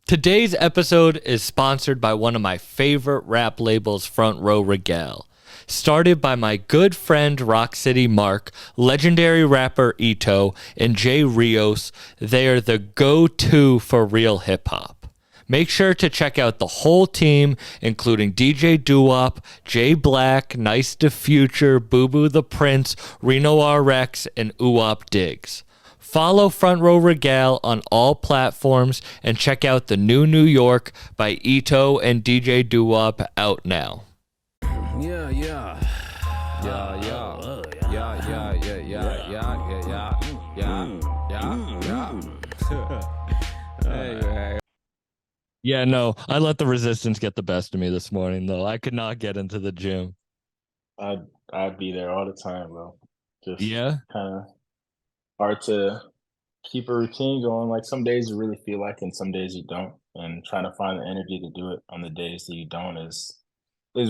Today's episode is sponsored by one of my favorite rap labels, Front Row Regale. Started by my good friend Rock City Mark, legendary rapper Ito, and Jay Rios, they are the go-to for real hip-hop. Make sure to check out the whole team, including DJ Doo-Wop, Jay Black, Nice to Future, Boo Boo the Prince, Reno RX, and Uwop Diggs. Follow Front Row Regale on all platforms and check out the New York by Ito and DJ Doo-Wop out now. Yeah, yeah. Yeah, yeah. Yeah, yeah, yeah, yeah, yeah, yeah, yeah, yeah. Yeah, no, I let the resistance get the best of me this morning, though. I could not get into the gym. I'd be there all the time, bro. Just Yeah? kind of hard to keep a routine going. Like some days you really feel like, and some days you don't. And trying to find the energy to do it on the days that you don't is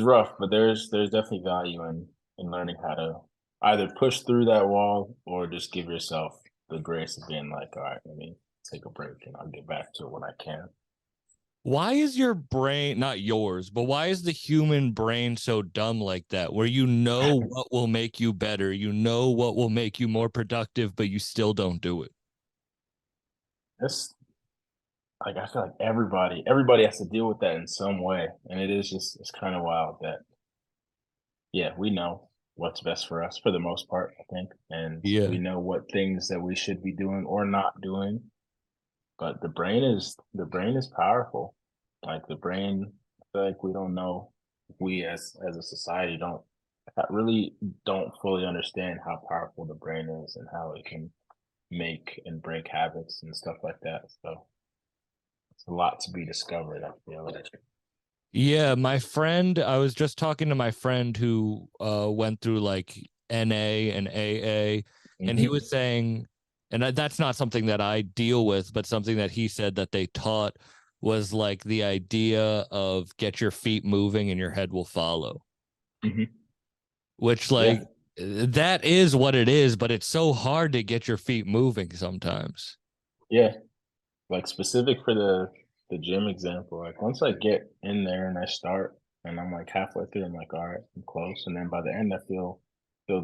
rough. But there's definitely value in learning how to either push through that wall or just give yourself the grace of being like, all right, let me take a break and I'll get back to it when I can. Why is your brain, not yours, but why is the human brain so dumb like that, where you know what will make you better, you know what will make you more productive, but you still don't do it? It's like I feel like everybody has to deal with that in some way. And it's kind of wild that yeah, we know what's best for us for the most part, I think. And Yeah. we know what things that we should be doing or not doing. But the brain is powerful. Like the brain, I feel like we don't know. We as a society really don't fully understand how powerful the brain is and how it can make and break habits and stuff like that. So it's a lot to be discovered, I feel like. Yeah, I was just talking to my friend who went through like NA and AA, and he Hmm. was saying, and that's not something that I deal with, but something that he said that they taught was like the idea of get your feet moving and your head will follow, Hmm. which Yeah. like that is what it is, but it's so hard to get your feet moving sometimes. Yeah. Like specific for the gym example, like once I get in there and I start and I'm like halfway through, I'm like, all right, I'm close. And then by the end I feel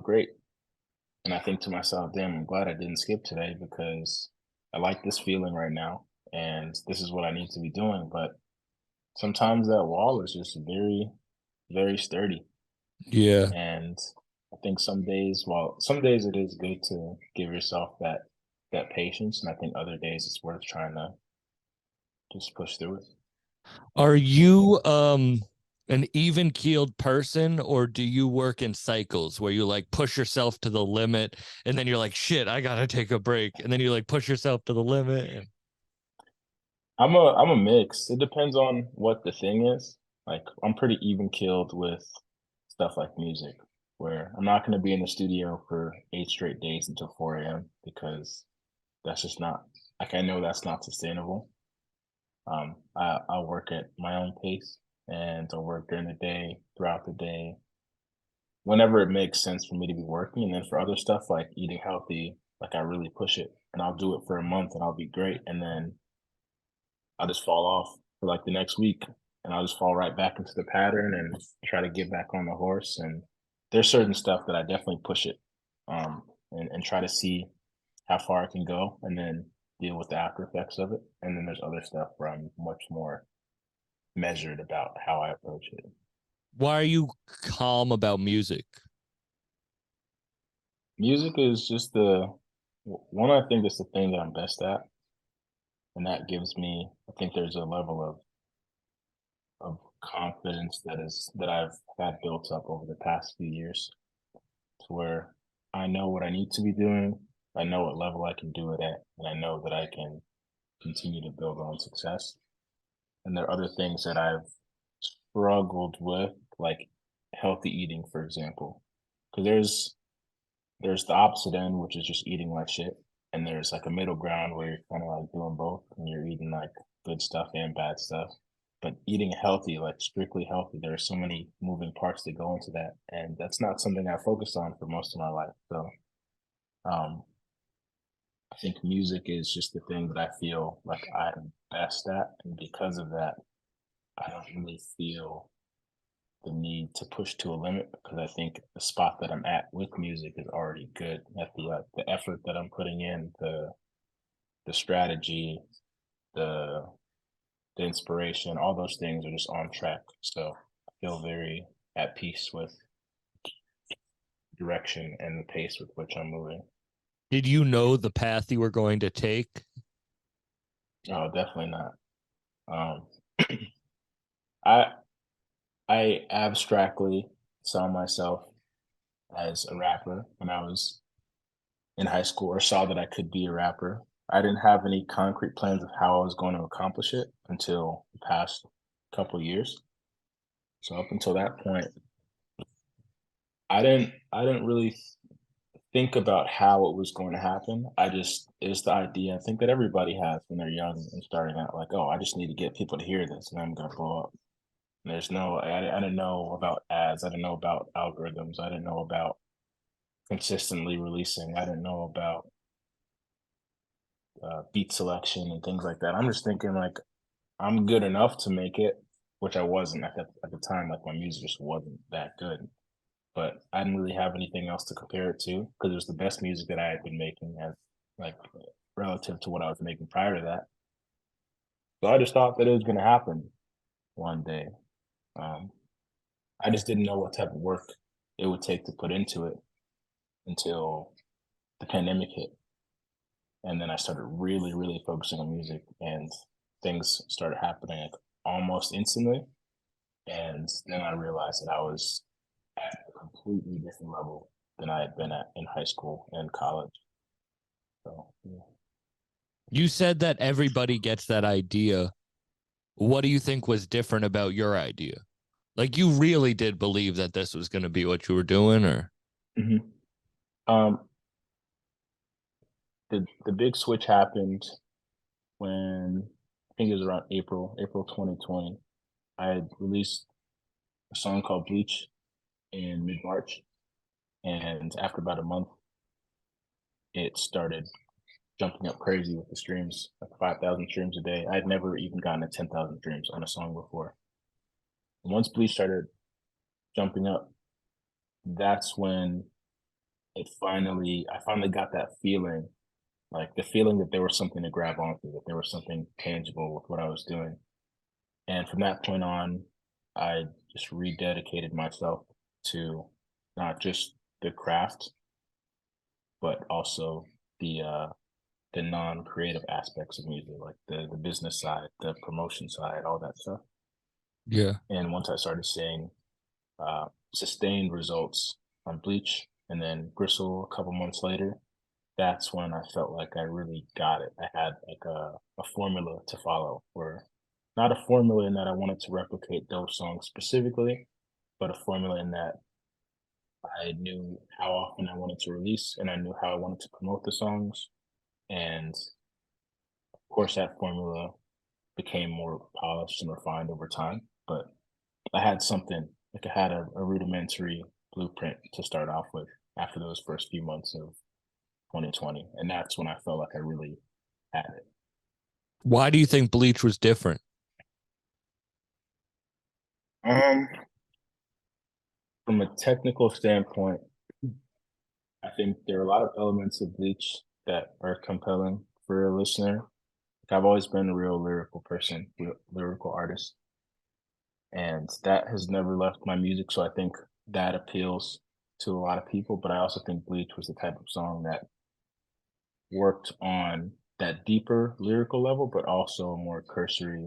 great. And I think to myself, damn, I'm glad I didn't skip today because I like this feeling right now and this is what I need to be doing. But sometimes that wall is just very, very sturdy. Yeah. And I think some days it is good to give yourself that patience. And I think other days it's worth trying to just push through it. Are you an even keeled person, or do you work in cycles where you like push yourself to the limit and then you're like, shit, I gotta take a break, and then you like push yourself to the limit and... I'm a mix. It depends on what the thing is. Like I'm pretty even keeled with stuff like music, where I'm not going to be in the studio for 8 straight days until 4 a.m. because that's just not like I know that's not sustainable. I'll work at my own pace and I'll work during the day, throughout the day, whenever it makes sense for me to be working. And then for other stuff like eating healthy, like I really push it and I'll do it for a month and I'll be great. And then I'll just fall off for like the next week and I'll just fall right back into the pattern and try to get back on the horse. And there's certain stuff that I definitely push it and try to see how far I can go and then deal with the after effects of it. And then there's other stuff where I'm much more measured about how I approach it. Why are you calm about music? Music is just the one I think is the thing that I'm best at. And that gives me, I think there's a level of confidence that I've had built up over the past few years to where I know what I need to be doing. I know what level I can do it at, and I know that I can continue to build on success. And there are other things that I've struggled with, like healthy eating, for example. Because there's the opposite end, which is just eating like shit, and there's like a middle ground where you're kind of like doing both, and you're eating like good stuff and bad stuff. But eating healthy, like strictly healthy, there are so many moving parts that go into that, and that's not something I focused on for most of my life. So, um, I think music is just the thing that I feel like I'm best at, and because of that, I don't really feel the need to push to a limit because I think the spot that I'm at with music is already good. At the effort that I'm putting in, the strategy, the the inspiration, all those things are just on track. So I feel very at peace with direction and the pace with which I'm moving. Did you know the path you were going to take? Oh, definitely not. Um, I I abstractly saw myself as a rapper when I was in high school, or saw that I could be a rapper. I didn't have any concrete plans of how I was going to accomplish it until the past couple years. So up until that point, I didn't really think about how it was going to happen. It's the idea I think that everybody has when they're young and starting out, like, oh, I just need to get people to hear this and I'm gonna blow up. And there's no I didn't know about ads, I didn't know about algorithms, I didn't know about consistently releasing, I didn't know about beat selection and things like that. I'm just thinking like I'm good enough to make it, which I wasn't at the time. Like my music just wasn't that good, but I didn't really have anything else to compare it to because it was the best music that I had been making as like relative to what I was making prior to that. So I just thought that it was going to happen one day. Um, I just didn't know what type of work it would take to put into it until the pandemic hit. And then I started really, really focusing on music, and things started happening like almost instantly. And then I realized that I was at a completely different level than I had been at in high school and college. So yeah. You said that everybody gets that idea. What do you think was different about your idea? Like you really did believe that this was going to be what you were doing, or Mm-hmm. Um, the big switch happened when I think it was around April 2020. I had released a song called Bleach in mid March, and after about a month, it started jumping up crazy with the streams, like 5,000 streams a day. I'd never even gotten to 10,000 streams on a song before. And once Bleach started jumping up, that's when I finally got that feeling, like the feeling that there was something to grab onto, that there was something tangible with what I was doing. And from that point on, I just rededicated myself to not just the craft, but also the non-creative aspects of music, like the business side, the promotion side, all that stuff. yeah. And once I started seeing sustained results on Bleach and then Gristle a couple months later, that's when I felt like I really got it. I had like a formula to follow, or not a formula in that I wanted to replicate those songs specifically, but a formula in that I knew how often I wanted to release and I knew how I wanted to promote the songs. And of course, that formula became more polished and refined over time. But I had something, like I had a rudimentary blueprint to start off with after those first few months of 2020. And that's when I felt like I really had it. Why do you think Bleach was different? Um, from a technical standpoint, I think there are a lot of elements of Bleach that are compelling for a listener. Like I've always been a real lyrical person, lyrical artist, and that has never left my music. So I think that appeals to a lot of people. But I also think Bleach was the type of song that worked on that deeper lyrical level, but also a more cursory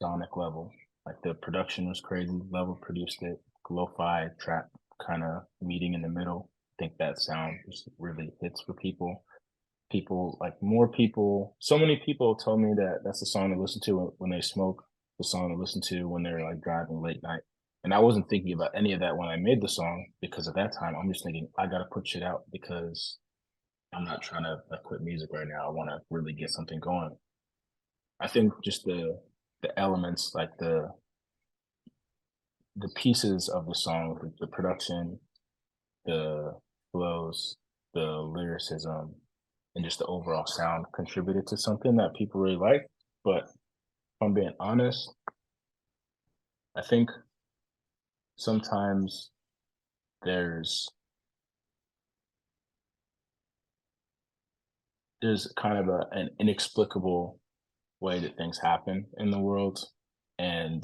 sonic level. Like the production was crazy. Level produced it. Lo-fi trap kind of meeting in the middle. I think that sound just really hits for people. People like more people. So many people tell me that that's the song to listen to when they smoke. The song to listen to when they're like driving late night. And I wasn't thinking about any of that when I made the song because at that time I'm just thinking I gotta put shit out because I'm not trying to quit music right now. I want to really get something going. I think just the elements, like the pieces of the song, the production, the flows, the lyricism, and just the overall sound contributed to something that people really like. But if I'm being honest, I think sometimes there's there's kind of an inexplicable way that things happen in the world, and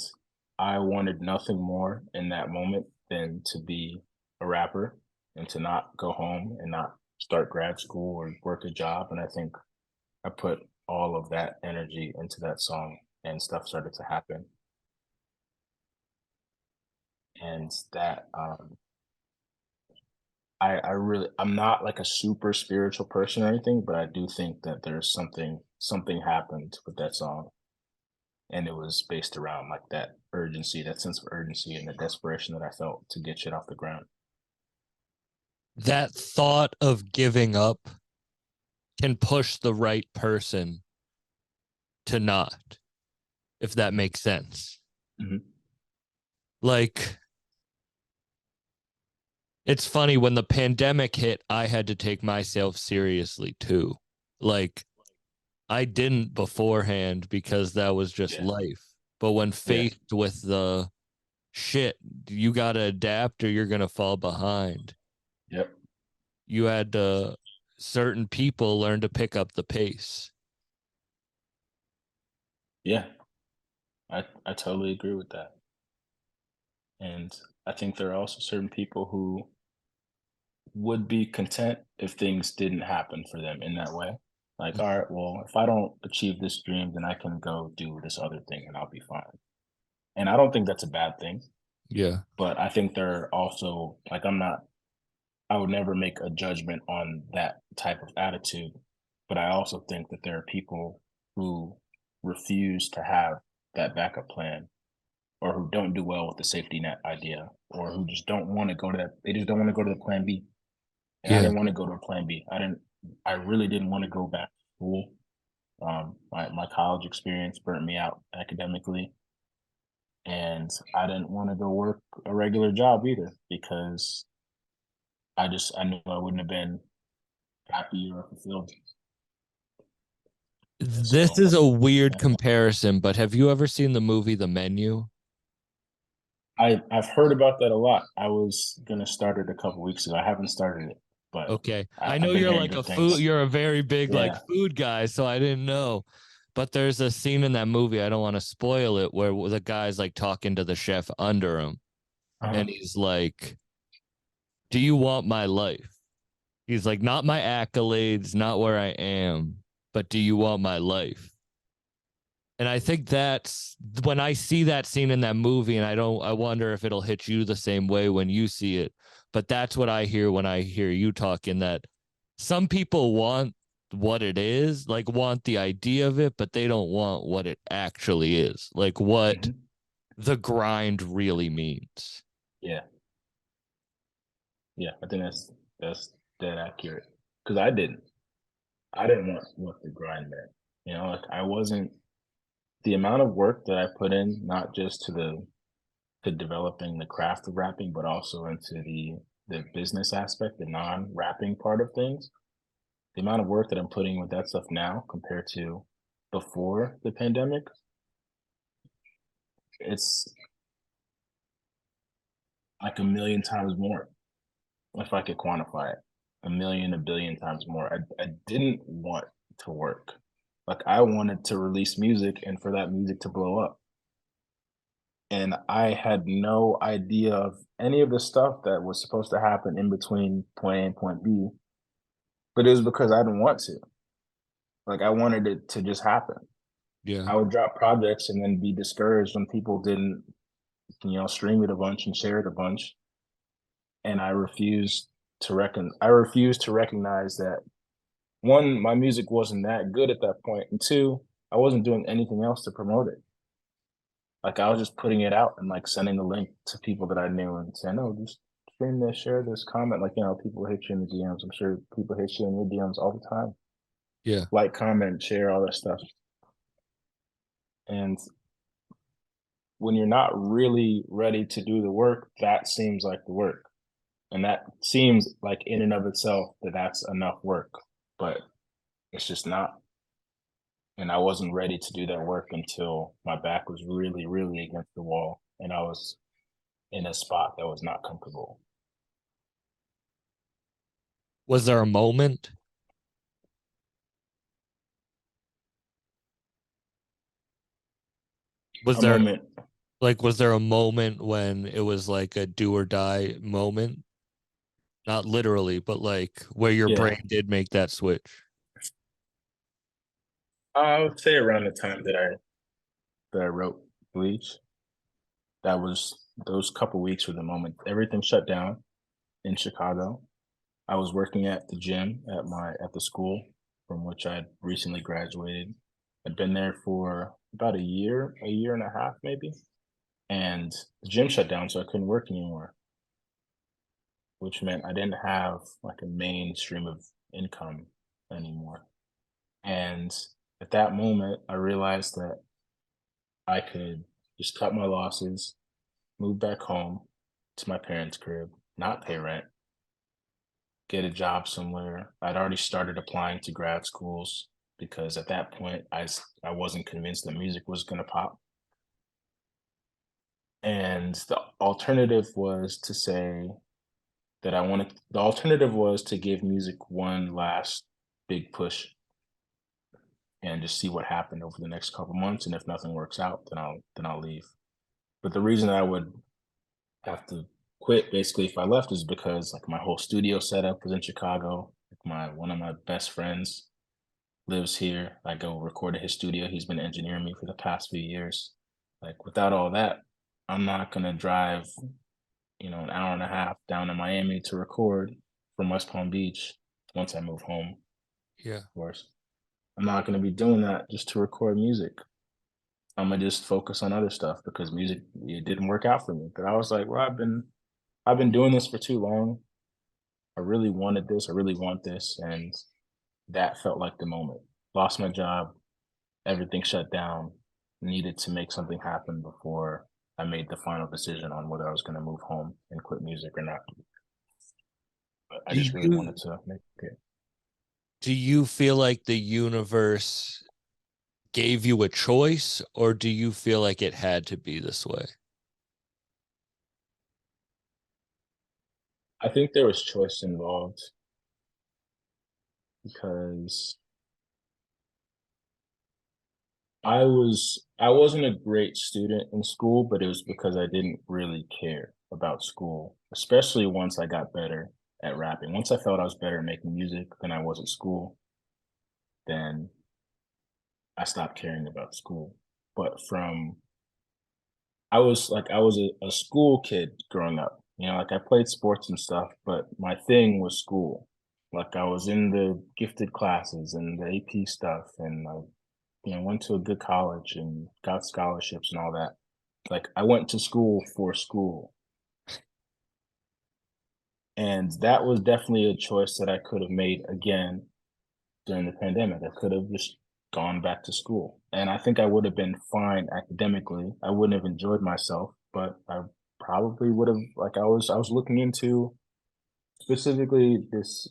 I wanted nothing more in that moment than to be a rapper and to not go home and not start grad school or work a job. And I think I put all of that energy into that song, and stuff started to happen. And that I'm not like a super spiritual person or anything, but I do think that there's something happened with that song, and it was based around like that urgency, that sense of urgency, and the desperation that I felt to get shit off the ground. That thought of giving up can push the right person to not, if that makes sense. Mhm. Like, it's funny, when the pandemic hit, I had to take myself seriously too. Like, I didn't beforehand because that was just Yeah, life. But when yeah, faced with the shit, you got to adapt or you're going to fall behind. yep, You had to, certain people learn to pick up the pace. yeah. I totally agree with that, and I think there are also certain people who would be content if things didn't happen for them in that way. Like, all right, well, if I don't achieve this dream, then I can go do this other thing and I'll be fine. And I don't think that's a bad thing, Yeah. but I think there are also like I would never make a judgment on that type of attitude, but I also think that there are people who refuse to have that backup plan, or who don't do well with the safety net idea, or who just don't want to go to that. They just don't want to go to the plan B. And I Yeah. didn't want to go to a plan B. I really didn't want to go back to school. My college experience burnt me out academically, and I didn't want to go work a regular job either because I knew I wouldn't have been happy or fulfilled. This So is a weird yeah. comparison, but have you ever seen the movie The Menu? I've heard about that a lot. I was gonna start it a couple weeks ago. I haven't started it, but Okay. I know I've been you're hearing like a good food, things. you're a very big like Yeah. food guy, so I didn't know. But there's a scene in that movie, I don't want to spoil it, where the guy's like talking to the chef under him, Uh-huh. and he's like, "Do you want my life?" He's like, "Not my accolades, not where I am, but do you want my life?" And I think that's when I see that scene in that movie, and I wonder if it'll hit you the same way when you see it. But that's what I hear when I hear you talking, that some people want what it is, like want the idea of it, but they don't want what it actually is, like what Hmm. the grind really means. Yeah. Yeah. I think that's dead accurate. Because I didn't want what the grind meant. You know, like I wasn't the amount of work that I put in, not just to developing the craft of rapping, but also into the business aspect, the non-rapping part of things. The amount of work that I'm putting with that stuff now compared to before the pandemic, it's like a million times more if I could quantify it. A million, a billion times more. I didn't want to work. Like I wanted to release music and for that music to blow up. And I had no idea of any of the stuff that was supposed to happen in between point A and point B, but it was because I didn't want to. Like I wanted it to just happen. Yeah. I would drop projects and then be discouraged when people didn't, stream it a bunch and share it a bunch. And I refused to recognize that one, my music wasn't that good at that point, and two, I wasn't doing anything else to promote it. Like I was just putting it out and like sending the link to people that I knew and saying, "Oh, just stream this, share this, comment." Like people hit you in the DMs. I'm sure people hit you in your DMs all the time. Yeah. Like, comment, share, all that stuff. And when you're not really ready to do the work, that seems like the work, and that seems like in and of itself that that's enough work. But It's just not. And I wasn't ready to do that work until my back was really, really against the wall and I was in a spot that was not comfortable. Was there a moment? Was A there moment, was there a moment when it was like a do or die moment? Not literally, but like where your yeah. brain did make that switch. I would say around the time that I wrote Bleach, that was those couple weeks were the moment everything shut down in Chicago. I was working at the gym at the school from which I had recently graduated. I'd been there for about a year and a half maybe, and the gym shut down, so I couldn't work anymore, which meant I didn't have like a main stream of income anymore. And at that moment, I realized that I could just cut my losses, move back home to my parents' crib, not pay rent, get a job somewhere. I'd already started applying to grad schools because at that point I wasn't convinced that music was going to pop. And the alternative was to give music one last big push and just see what happened over the next couple months. And if nothing works out, then I'll leave. But the reason I would have to quit basically if I left is because like my whole studio setup was in Chicago. Like my one of my best friends lives here. I go record at his studio. He's been engineering me for the past few years. Like without all that, I'm not gonna drive, an hour and a half down to Miami to record from West Palm Beach once I move home, Yeah. of course. I'm not gonna be doing that just to record music. I'm gonna just focus on other stuff because music it didn't work out for me. But I was like, well, I've been doing this for too long. I really wanted this. I really want this, and that felt like the moment. Lost my job, everything shut down. Needed to make something happen before I made the final decision on whether I was going to move home and quit music or not. But I Do just really you wanted to make it. do you feel like the universe gave you a choice, or do you feel like it had to be this way? I think there was choice involved because I wasn't a great student in school, but it was because I didn't really care about school, especially once I got better at rapping. Once I felt I was better at making music than I was at school, then I stopped caring about school. But from I was a school kid growing up. Like I played sports and stuff, but my thing was school. Like I was in the gifted classes and the AP stuff, and I went to a good college and got scholarships and all that. Like I went to school for school. And that was definitely a choice that I could have made again during the pandemic. I could have just gone back to school. And I think I would have been fine academically. I wouldn't have enjoyed myself, but I probably would have like I was looking into specifically this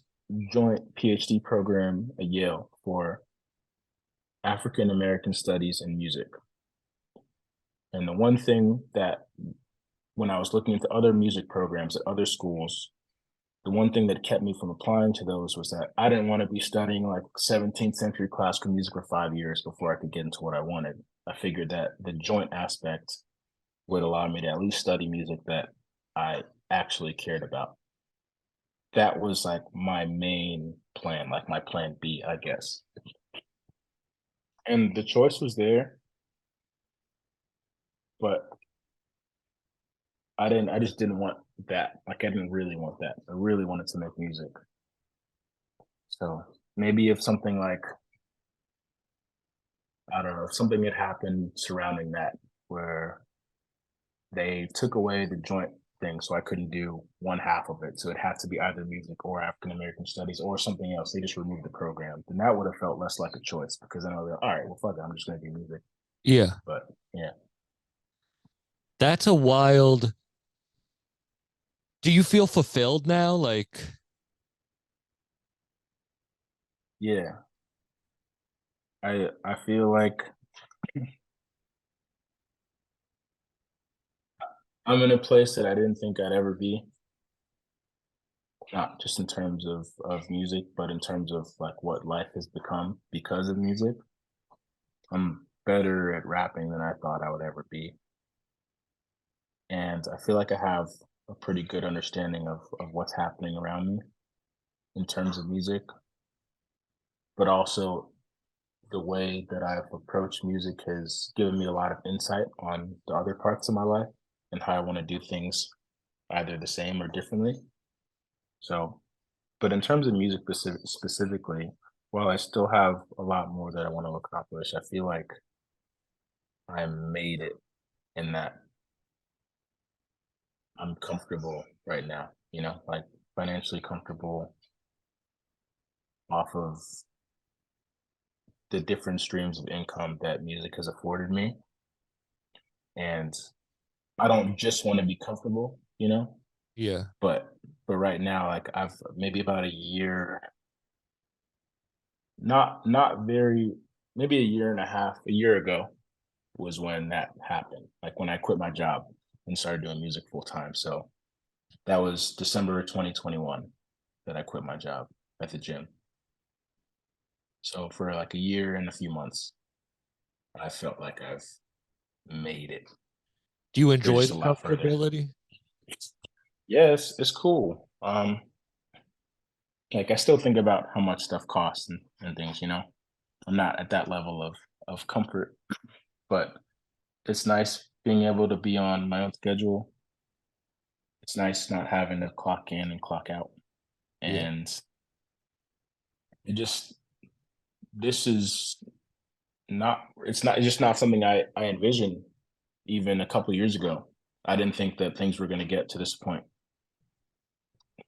joint PhD program at Yale for African American studies and music. And the one thing that when I was looking into other music programs at other schools, the one thing that kept me from applying to those was that I didn't want to be studying like 17th century classical music for 5 years before I could get into what I wanted. I figured that the joint aspect would allow me to at least study music that I actually cared about. That was like my main plan, like my plan B, I guess. And the choice was there, but I just didn't want that. Like I didn't really want that. I really wanted to make music. So maybe if something like I don't know, if something had happened surrounding that where they took away the joint thing, so I couldn't do one half of it. So it had to be either music or African American studies or something else. They just removed the program. Then that would have felt less like a choice because then I was like, all right, well, fuck it, I'm just going to do music. Yeah. But yeah, That's a wild. Do you feel fulfilled now? Like, yeah. I feel like I'm in a place that I didn't think I'd ever be, not just in terms of music, but in terms of like what life has become because of music. I'm better at rapping than I thought I would ever be. And I feel like I have a pretty good understanding of what's happening around me in terms of music, but also the way that I've approached music has given me a lot of insight on the other parts of my life and how I want to do things either the same or differently. So, but in terms of music specifically, while I still have a lot more that I want to accomplish, I feel like I made it in that I'm comfortable right now, like financially comfortable off of the different streams of income that music has afforded me. And I don't just want to be comfortable, Yeah. but right now, like I've maybe about a year, not very, maybe a year and a half, a year ago was when that happened. Like when I quit my job and started doing music full time. So that was December 2021 that I quit my job at the gym. So for like a year and a few months, I felt like I've made it. Do you There's enjoy just the a lot further. comfortability? Yes, it's cool. Like I still think about how much stuff costs and things, I'm not at that level of comfort, but it's nice being able to be on my own schedule. It's nice not having to clock in and clock out. Yeah. And it just this is it's just not something I envisioned even a couple years ago. I didn't think that things were going to get to this point,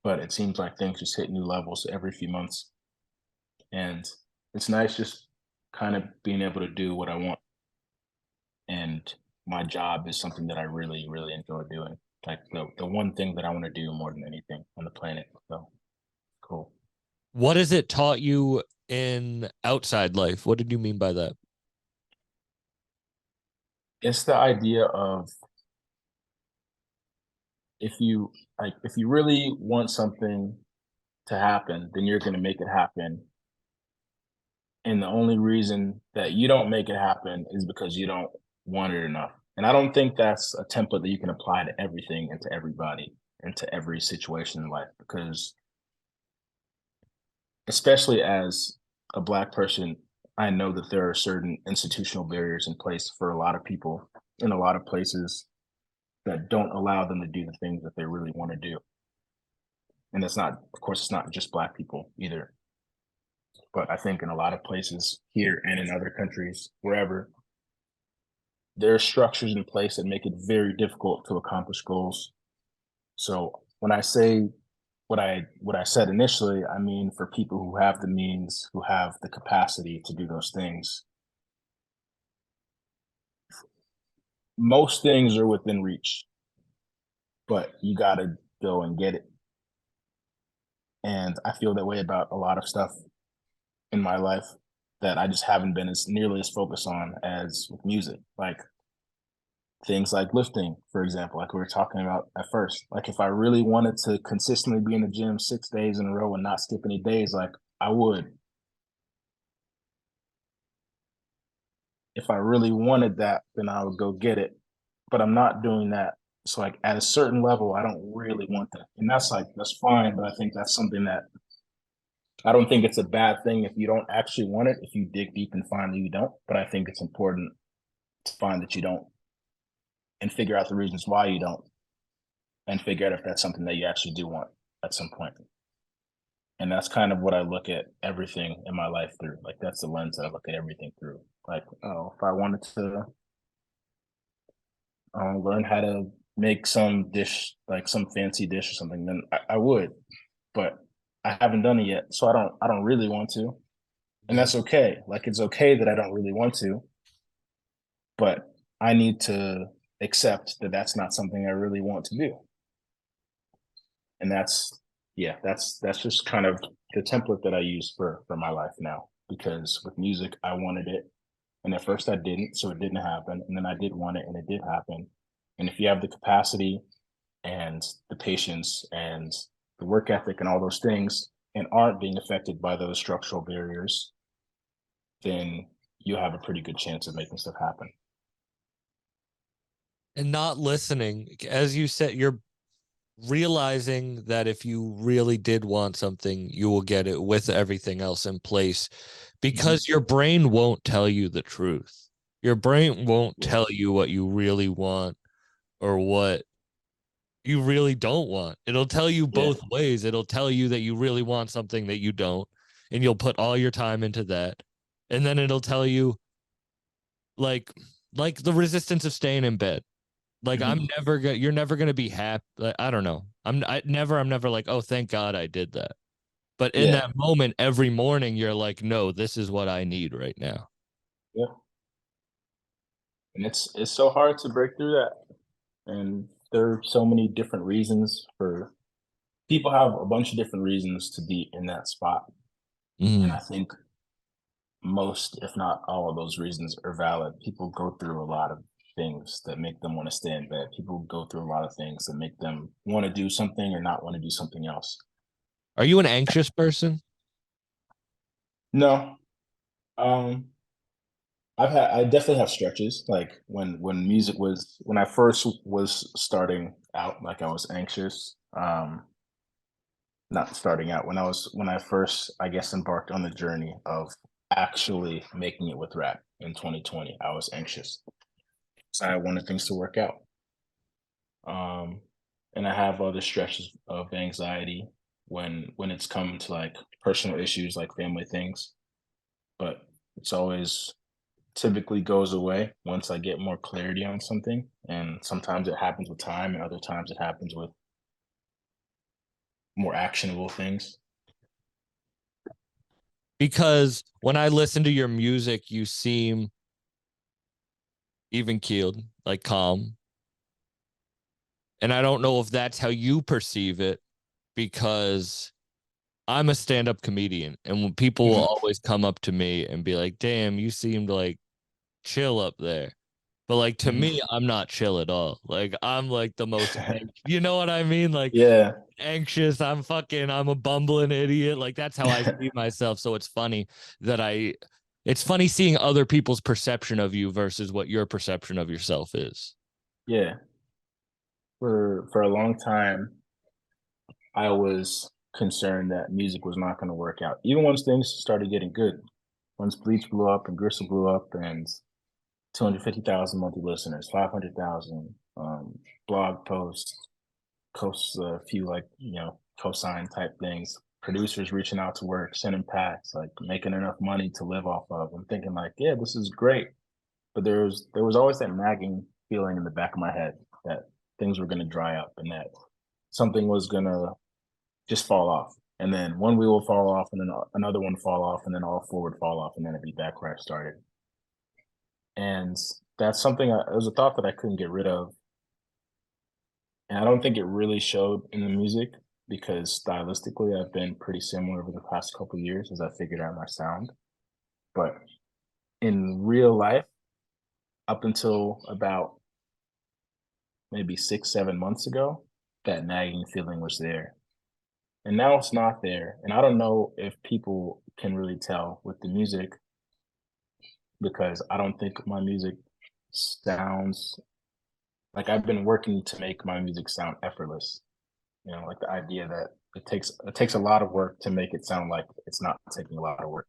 but it seems like things just hit new levels every few months. And it's nice just kind of being able to do what I want. And my job is something that I really, really enjoy doing. Like the one thing that I want to do more than anything on the planet. So cool. What has it taught you in outside life? What did you mean by that? It's the idea of if you really want something to happen, then you're gonna make it happen. And the only reason that you don't make it happen is because you don't want it enough. And I don't think that's a template that you can apply to everything and to everybody and to every situation in life because especially as a black person, I know that there are certain institutional barriers in place for a lot of people in a lot of places that don't allow them to do the things that they really want to do. And it's not, of course, it's not just black people either. But I think in a lot of places here and in other countries, wherever, there are structures in place that make it very difficult to accomplish goals. So when I say what I said initially, I mean for people who have the means, who have the capacity to do those things. Most things are within reach, but you got to go and get it. And I feel that way about a lot of stuff in my life that I just haven't been as nearly as focused on as with music. Like things like lifting, for example, like we were talking about at first. Like if I really wanted to consistently be in the gym 6 days in a row and not skip any days, like I would. If I really wanted that, then I would go get it. But I'm not doing that. So like at a certain level, I don't really want that. And that's fine, but I think that's something that I don't think it's a bad thing if you don't actually want it, if you dig deep and find that you don't. But I think it's important to find that you don't and figure out the reasons why you don't and figure out if that's something that you actually do want at some point. And that's kind of what I look at everything in my life through. Like that's the lens that I look at everything through. Like, oh, if I wanted to learn how to make some dish, like some fancy dish or something, then I would. But I haven't done it yet, so I don't really want to, and Yeah. that's okay. Like it's okay that I don't really want to, but I need to accept that that's not something I really want to do, and that's yeah, that's just kind of the template that I use for my life now. because with music, I wanted it. And at first I didn't, so it didn't happen. And then I did want it and it did happen. And if you have the capacity and the patience and the work ethic and all those things and aren't being affected by those structural barriers, then you have a pretty good chance of making stuff happen. And not listening, as you said, you're realizing that if you really did want something, you will get it with everything else in place because your brain won't tell you the truth. Your brain won't tell you what you really want or what you really don't want. It'll tell you Yeah. both ways. It'll tell you that you really want something that you don't, and you'll put all your time into that. And then it'll tell you like like the resistance of staying in bed. Like Mhm. you're never gonna be happy. Like, I don't know. I'm never like, oh, thank God I did that. But in Yeah. that moment, every morning, you're like, no, this is what I need right now. Yeah. And it's so hard to break through that. And there are so many different reasons for people have a bunch of different reasons to be in that spot. And I Mm. think most, if not all of those reasons are valid. People go through a lot of things that make them want to stay in bed. People go through a lot of things that make them want to do something or not want to do something else. Are you an anxious person? No, um, I definitely have stretches. Like when music was when I first was starting out, like I was anxious. Not starting out when I first, I guess, embarked on the journey of actually making it with rap in 2020. I was anxious. So I wanted things to work out. Um, and I have other stretches of anxiety when it's come to like personal issues like family things, but it's always typically goes away once I get more clarity on something. And sometimes it happens with time, and other times it happens with more actionable things. Because when I listen to your music, you seem even keeled, like calm. And I don't know if that's how you perceive it because I'm a stand-up comedian and when people will Mhm. always come up to me and be like, "Damn, you seemed like chill up there." But like to Mhm. me, I'm not chill at all. Like I'm like the most, you know what I mean? Like Yeah, anxious. I'm a bumbling idiot. Like that's how I see myself. So it's funny seeing other people's perception of you versus what your perception of yourself is. yeah. For a long time, I was concerned that music was not going to work out, even once things started getting good. Once Bleach blew up and Gristle blew up, and 250,000 monthly listeners, 500,000 blog posts, a few like cosign type things. Producers reaching out to work, sending packs, like making enough money to live off of. I'm thinking like, yeah, this is great, but there was always that nagging feeling in the back of my head that things were going to dry up and that something was going to just fall off. And then one wheel will fall off, and then another one fall off, and then all four would fall off, and then it'd be back where I started. And that's something. It was a thought that I couldn't get rid of, and I don't think it really showed in the music because stylistically, I've been pretty similar over the past couple of years as I figured out my sound. But in real life, up until about maybe 6, 7 months ago, that nagging feeling was there. And now it's not there. And I don't know if people can really tell with the music because I don't think my music sounds like I've been working to make my music sound effortless. Like the idea that it takes a lot of work to make it sound like it's not taking a lot of work.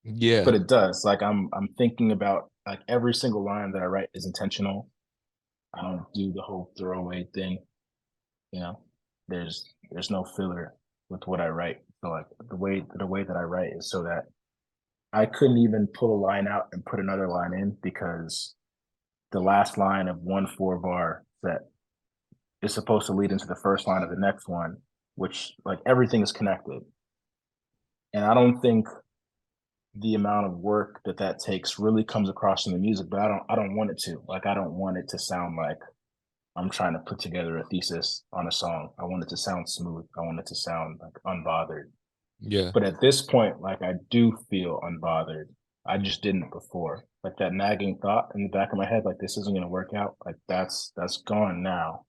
Yeah. But it does. Like I'm thinking about like every single line that I write is intentional. I don't do the whole throwaway thing, you know. There's no filler with what I write. So like the way that I write is so that I couldn't even pull a line out and put another line in because the last line of one 4 bar set is supposed to lead into the first line of the next one, which like everything is connected. And I don't think the amount of work that takes really comes across in the music, but I don't want it to. Like I don't want it to sound like I'm trying to put together a thesis on a song. I want it to sound smooth. I want it to sound like unbothered. Yeah. But at this point, like I do feel unbothered. I just didn't before. Like that nagging thought in the back of my head, like this isn't gonna work out. Like that's gone now.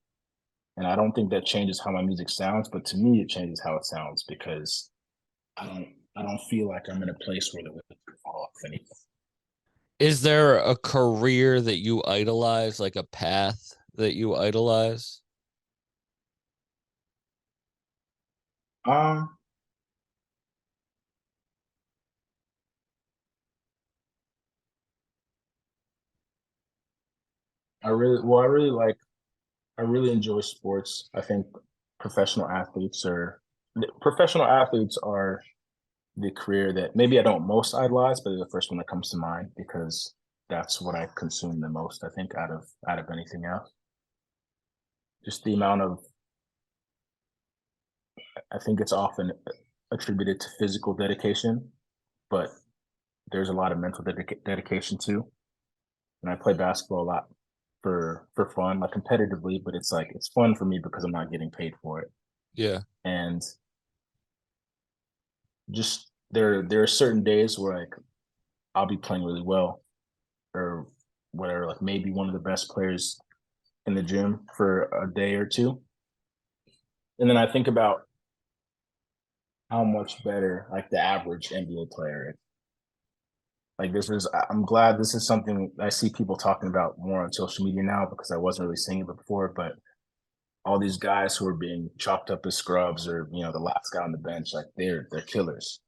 And I don't think that changes how my music sounds, but to me it changes how it sounds because I don't feel like I'm in a place where the wheels could fall off anything. Is there a career that you idolize, like a path that you idolize? Um, I really like I really enjoy sports. I think professional athletes are the career that maybe I don't most idolize, but they're the first one that comes to mind because that's what I consume the most, I think, out of anything else. Just the amount of I think it's often attributed to physical dedication, but there's a lot of mental dedication too. And I play basketball a lot for fun, like competitively, but it's like it's fun for me because I'm not getting paid for it. Yeah. And just there are certain days where like I'll be playing really well or whatever, like maybe one of the best players in the gym for a day or two. And then I think about how much better like the average NBA player is. Like I'm glad this is something I see people talking about more on social media now because I wasn't really seeing it before, but all these guys who are being chopped up as scrubs or, the last guy on the bench, like they're killers.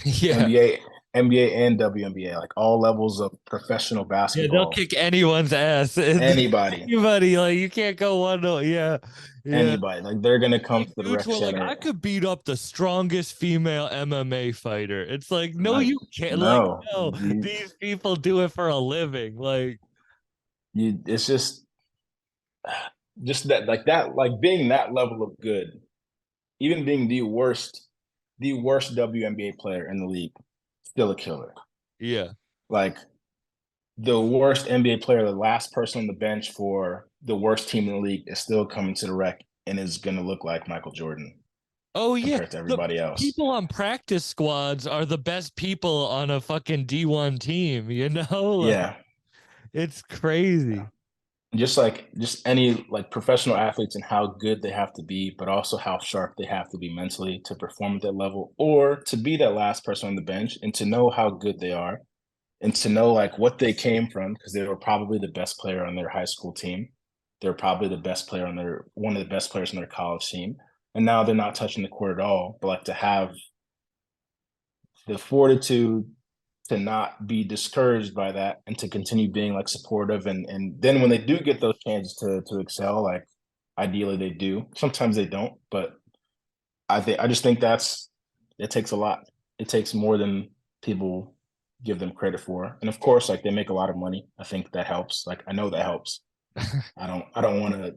Yeah. NBA, NBA and WNBA, like all levels of professional Yeah, they'll basketball, kick anyone's ass. anybody, Anybody, like you can't go one no. Yeah. Yeah. anybody, like they're gonna come to These the dudes rec were like, I center. could beat up the strongest female MMA fighter. It's like, no, Like, you can't. Like, no, no, these people do it for a living. Like, it's just that, like being that level of good, even being the worst WNBA player in the league, still a killer. yeah. Like the worst NBA player, the last person on the bench for the worst team in the league is still coming to the rec and is going to look like Michael Jordan Oh yeah, compared to the everybody else. people on practice squads are the best people on a fucking D1 team, you know? Like Yeah. it's crazy. Just any like professional athletes and how good they have to be, but also how sharp they have to be mentally to perform at that level or to be that last person on the bench and to know how good they are and to know like what they came from because they were probably the best player on their high school team. They're probably the best player on their one of the best players on their college team. And now they're not touching the court at all. But like to have the fortitude to not be discouraged by that and to continue being like supportive and then when they do get those chances to excel, like ideally they do. Sometimes they don't, but I just think it takes a lot. It takes more than people give them credit for. And of course, like they make a lot of money. I think that helps. Like I know that helps. I don't want to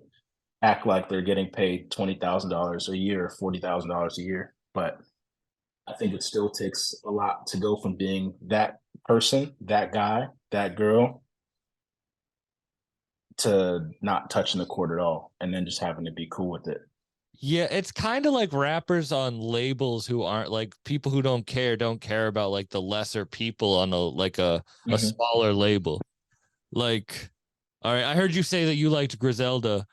act like they're getting paid $20,000 a year or $40,000 a year, but I think it still takes a lot to go from being that person, that guy, that girl to not touching the court at all and then just having to be cool with it. Yeah, it's kind of like rappers on labels who aren't like people who don't care about like the lesser people on a Mm-hmm. smaller label. Like, all right, I heard you say that you liked Griselda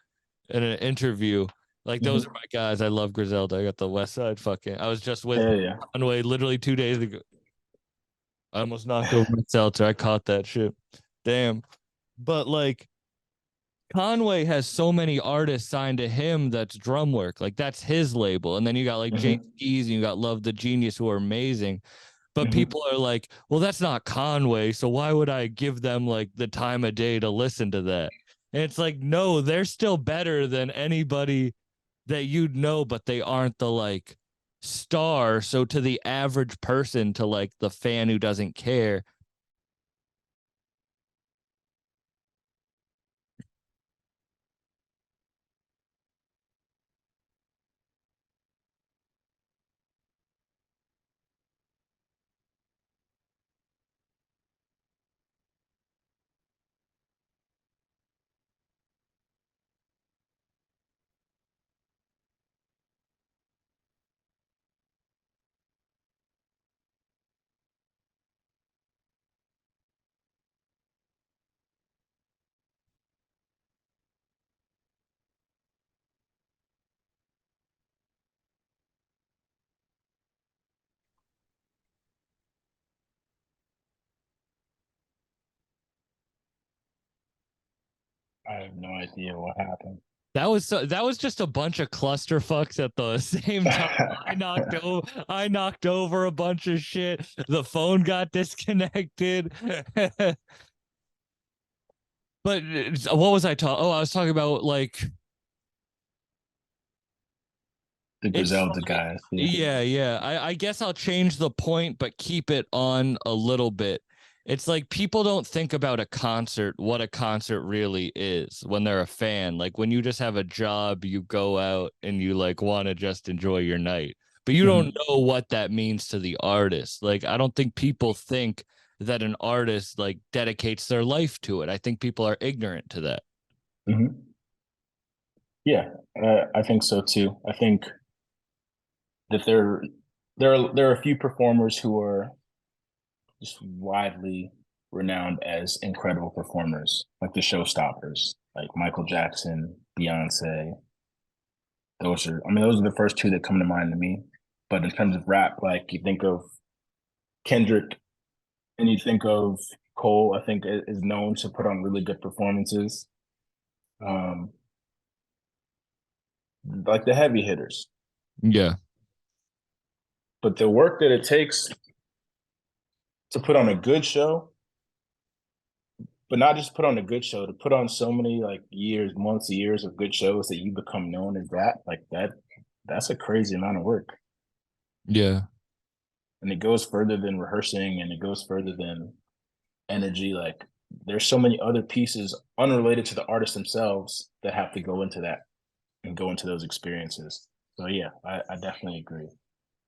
in an interview. Like those are Mm-hmm. my guys. I love Griselda. I got the West Side fucking. I was just with Hell Conway literally 2 days ago. I almost knocked over my seltzer. I caught that shit. Damn. But like Conway has so many artists signed to him that's drum work. Like that's his label. And then you got like yeah. James Mm-hmm. Keys and you got Love the Genius who are amazing. But Mm-hmm. people are like, well, that's not Conway. So why would I give them like the time of day to listen to that? And it's like, no, they're still better than anybody that you'd know, but they aren't the like star. So to the average person, to like the fan who doesn't care, I have no idea what happened. That was just a bunch of clusterfucks at the same time. I knocked over a bunch of shit. The phone got disconnected. But what was I talking? Oh, I was talking about like The it's Griselda funny. guys. Yeah. Yeah. I guess I'll change the point, but keep it on a little bit. It's like people don't think about a concert, what a concert really is when they're a fan. Like when you just have a job, you go out and you like want to just enjoy your night, but you don't Hmm. know what that means to the artist. Like I don't think people think that an artist like dedicates their life to it. I think people are ignorant to that. Hmm. Yeah, I think so too. I think that there are a few performers who are just widely renowned as incredible performers, like the showstoppers, like Michael Jackson, Beyonce. Those are the first two that come to mind to me. But in terms of rap, like you think of Kendrick and you think of Cole, I think is known to put on really good performances. Um, like the heavy hitters. Yeah. But the work that it takes to put on a good show, but not just put on a good show, to put on so many like years, months, years of good shows that you become known as that, like that's a crazy amount of work. Yeah. And it goes further than rehearsing and it goes further than energy. Like there's so many other pieces unrelated to the artists themselves that have to go into that and go into those experiences. So yeah, I definitely agree.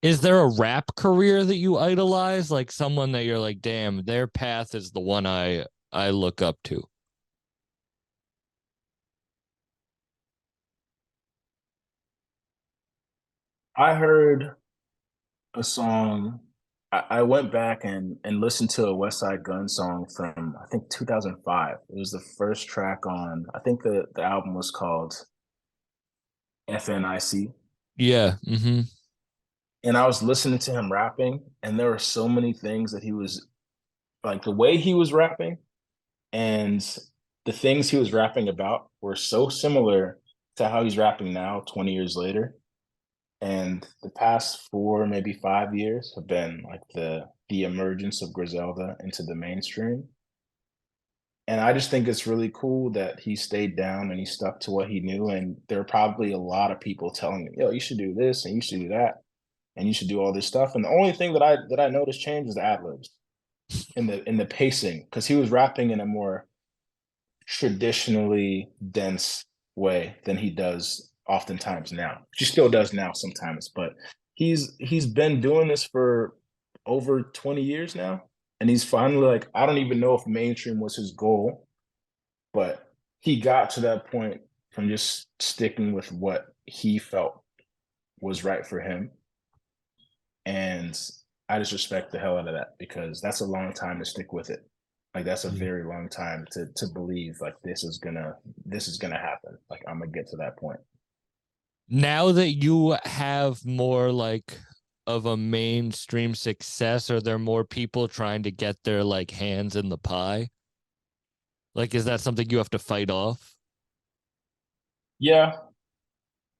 Is there a rap career that you idolize, like someone that you're like, damn, their path is the one I look up to? I heard a song. I went back and listened to a West Side Gun song from I think 2005. It was the first track on. I think the album was called FNIC, Yeah. Mm-hmm. and I was listening to him rapping, and there were so many things that he was like the way he was rapping and the things he was rapping about were so similar to how he's rapping now, 20 years later. And the past 4, maybe 5 years have been like the emergence of Griselda into the mainstream. And I just think it's really cool that he stayed down and he stuck to what he knew. And there are probably a lot of people telling him, "Yo, you should do this and you should do that and you should do all this stuff." And the only thing that I noticed change is the ad libs in the pacing because he was rapping in a more traditionally dense way than he does oftentimes now. She still does now sometimes, but he's been doing this for over 20 years now. And he's finally like, I don't even know if mainstream was his goal, but he got to that point from just sticking with what he felt was right for him. And I just respect the hell out of that because that's a long time to stick with it. Like that's a very long time to believe like this is gonna happen. Like I'm gonna get to that point. Now that you have more like of a mainstream success, are there more people trying to get their like hands in the pie? Like, is that something you have to fight off? Yeah,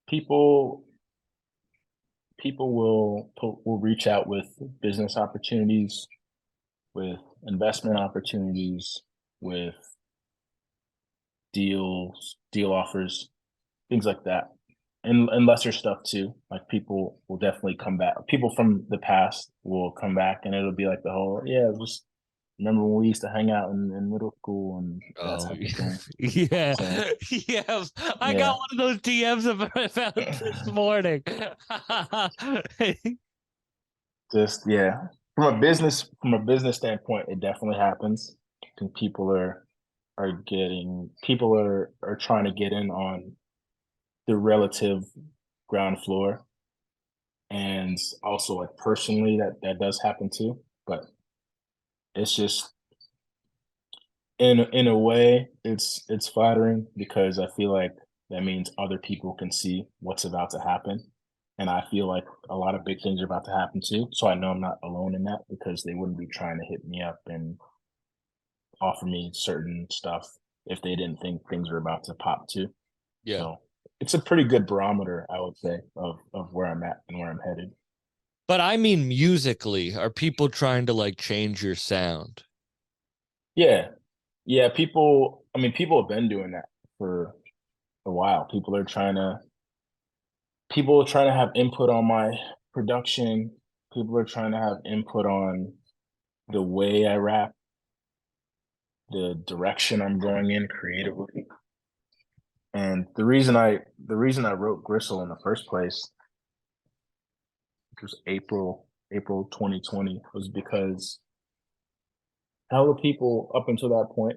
people people will reach out with business opportunities, with investment opportunities, with deal offers, things like that. And lesser stuff too. Like people will definitely come back. People from the past will come back and it'll be like the whole, yeah, just remember when we used to hang out in middle school and that Oh, type of thing. yeah. So Yeah. I got yeah, one of those DMs about this morning. just yeah. From a business standpoint, it definitely happens. I think people are trying to get in on the relative ground floor. And also like personally that does happen too. But it's just in a way it's flattering because I feel like that means other people can see what's about to happen. And I feel like a lot of big things are about to happen too. So I know I'm not alone in that because they wouldn't be trying to hit me up and offer me certain stuff if they didn't think things were about to pop too. Yeah. So it's a pretty good barometer, I would say, of where I'm at and where I'm headed. But I mean, musically, are people trying to like change your sound? Yeah. Yeah. People have been doing that for a while. People are trying to have input on my production. People are trying to have input on the way I rap, the direction I'm going in creatively. And the reason I wrote Gristle in the first place, which was April 2020, was because hella people up until that point,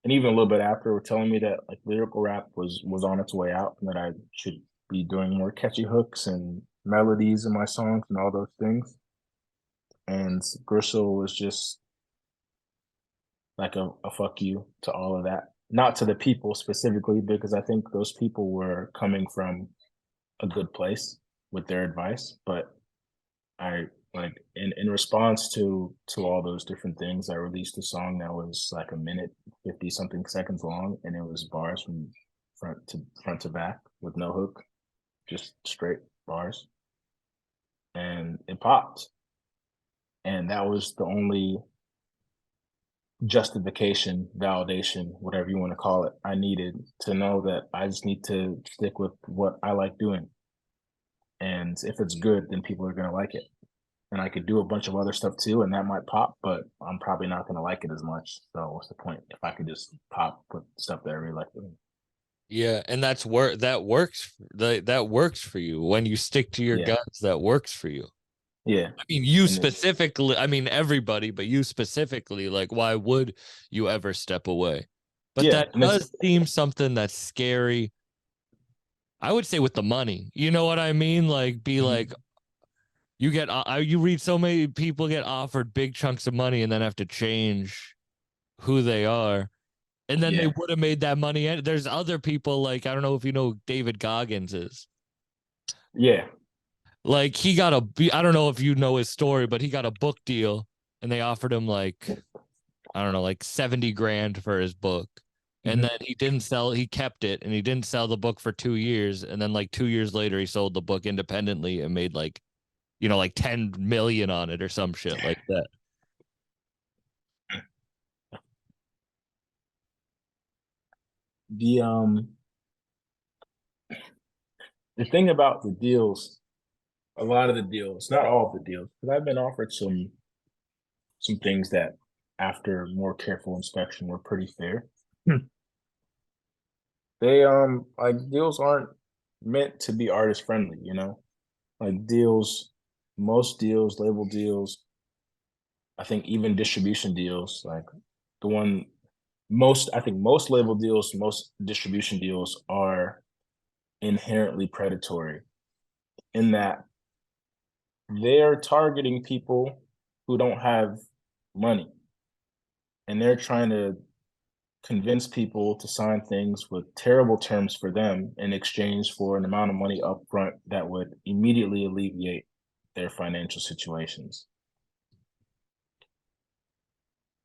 and even a little bit after, were telling me that like lyrical rap was on its way out, and that I should be doing more catchy hooks and melodies in my songs and all those things. And Gristle was just like a fuck you to all of that. Not to the people specifically, because I think those people were coming from a good place with their advice. But I like in response to all those different things, I released a song that was like a minute 50 something seconds long, and it was bars from front to back with no hook, just straight bars. And it popped. And that was the only justification, validation, whatever you want to call it, I needed to know that I just need to stick with what I like doing. And if it's good, then people are going to like it. And I could do a bunch of other stuff too, and that might pop, but I'm probably not going to like it as much. So what's the point if I could just pop with stuff that I really like doing? Yeah, and that works for you when you stick to your Yeah, guns. That works for you. yeah, I mean, you and it, specifically, I mean, everybody, but you specifically, like, why would you ever step away? But yeah, that and it's does seem something that's scary. I would say with the money, you know what I mean? Like, be like, you read so many people get offered big chunks of money and then have to change who they are. And then they yeah, would have made that money. And there's other people like, I don't know if you know who David Goggins is. yeah, Like he got I don't know if you know his story, but he got a book deal and they offered him like, I don't know, like 70 grand for his book. And hmm, then he kept it and he didn't sell the book for 2 years. And then like 2 years later, he sold the book independently and made like, like 10 million on it or some shit like that. the the thing about the deals, a lot of the deals, not all of the deals, because I've been offered some things that, after more careful inspection, were pretty fair. Hmm. They like deals aren't meant to be artist friendly, you know? Like most deals, label deals, I think even distribution deals, like the one I think most label deals, most distribution deals are inherently predatory in that they're targeting people who don't have money, and they're trying to convince people to sign things with terrible terms for them in exchange for an amount of money upfront that would immediately alleviate their financial situations.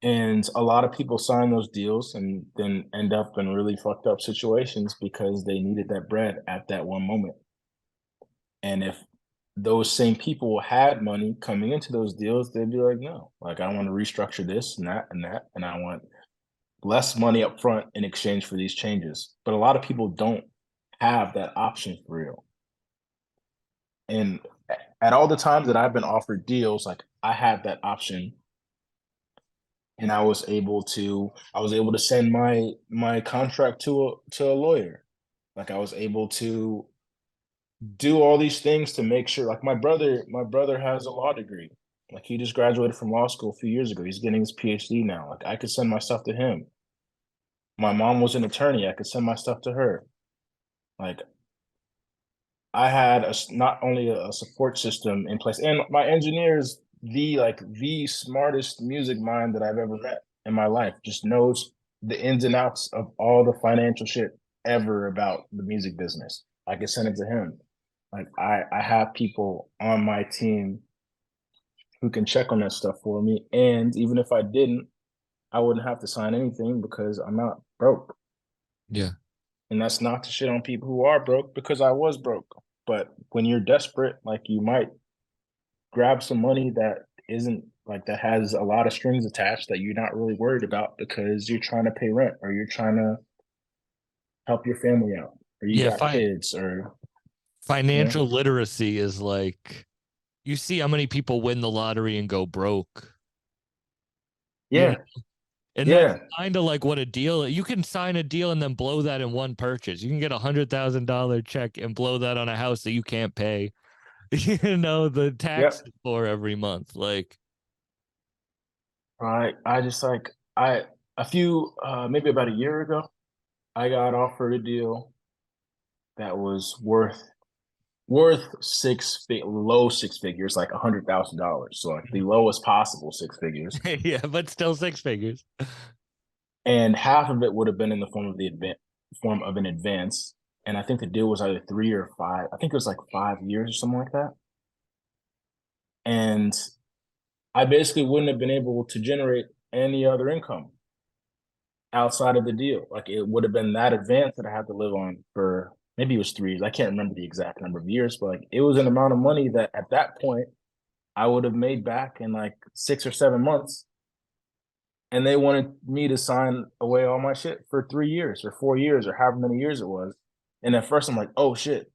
And a lot of people sign those deals and then end up in really fucked up situations because they needed that bread at that one moment. And if those same people had money coming into those deals, they'd be like, no, like I want to restructure this and that and that, and I want less money up front in exchange for these changes. But a lot of people don't have that option for real. And at all the times that I've been offered deals, like I had that option, and I was able to send my contract to a lawyer. Like I was able to do all these things to make sure, like my brother has a law degree. Like he just graduated from law school a few years ago. He's getting his PhD now. Like I could send my stuff to him. My mom was an attorney. I could send my stuff to her. Like I had not only a support system in place, and my engineer is the smartest music mind that I've ever met in my life. Just knows the ins and outs of all the financial shit ever about the music business. I could send it to him. Like I have people on my team who can check on that stuff for me. And even if I didn't, I wouldn't have to sign anything because I'm not broke. Yeah. And that's not to shit on people who are broke because I was broke. But when you're desperate, like you might grab some money that isn't like that has a lot of strings attached that you're not really worried about because you're trying to pay rent or you're trying to help your family out or you Yeah. got kids or you know. Financial literacy is like, you see how many people win the lottery and go broke. You know, Yeah, and that's yeah, kind of like what a deal. You can sign a deal and then blow that in one purchase. You can get $100,000 check and blow that on a house that you can't pay. The yep. taxes for every month. Like, I just like I a few maybe about a year ago, I got offered a deal that was worth low six figures, like $100,000. So like the lowest possible six figures. yeah, but still six figures. And half of it would have been in the form of an advance. And I think the deal was either 3 or 5. I think it was like 5 years or something like that. And I basically wouldn't have been able to generate any other income outside of the deal. Like it would have been that advance that I had to live on for maybe it was 3 years. I can't remember the exact number of years, but like it was an amount of money that at that point I would have made back in like 6 or 7 months. And they wanted me to sign away all my shit for 3 years or 4 years or however many years it was. And at first I'm like, oh shit,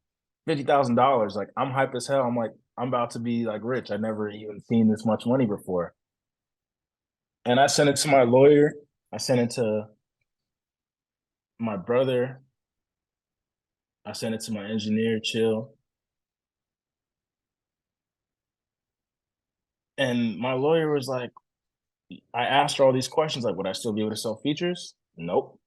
$50,000. Like I'm hype as hell. I'm like, I'm about to be like rich. I never even seen this much money before. And I sent it to my lawyer. I sent it to my brother. I sent it to my engineer, Chill. And my lawyer was like, I asked her all these questions like, would I still be able to sell features? Nope.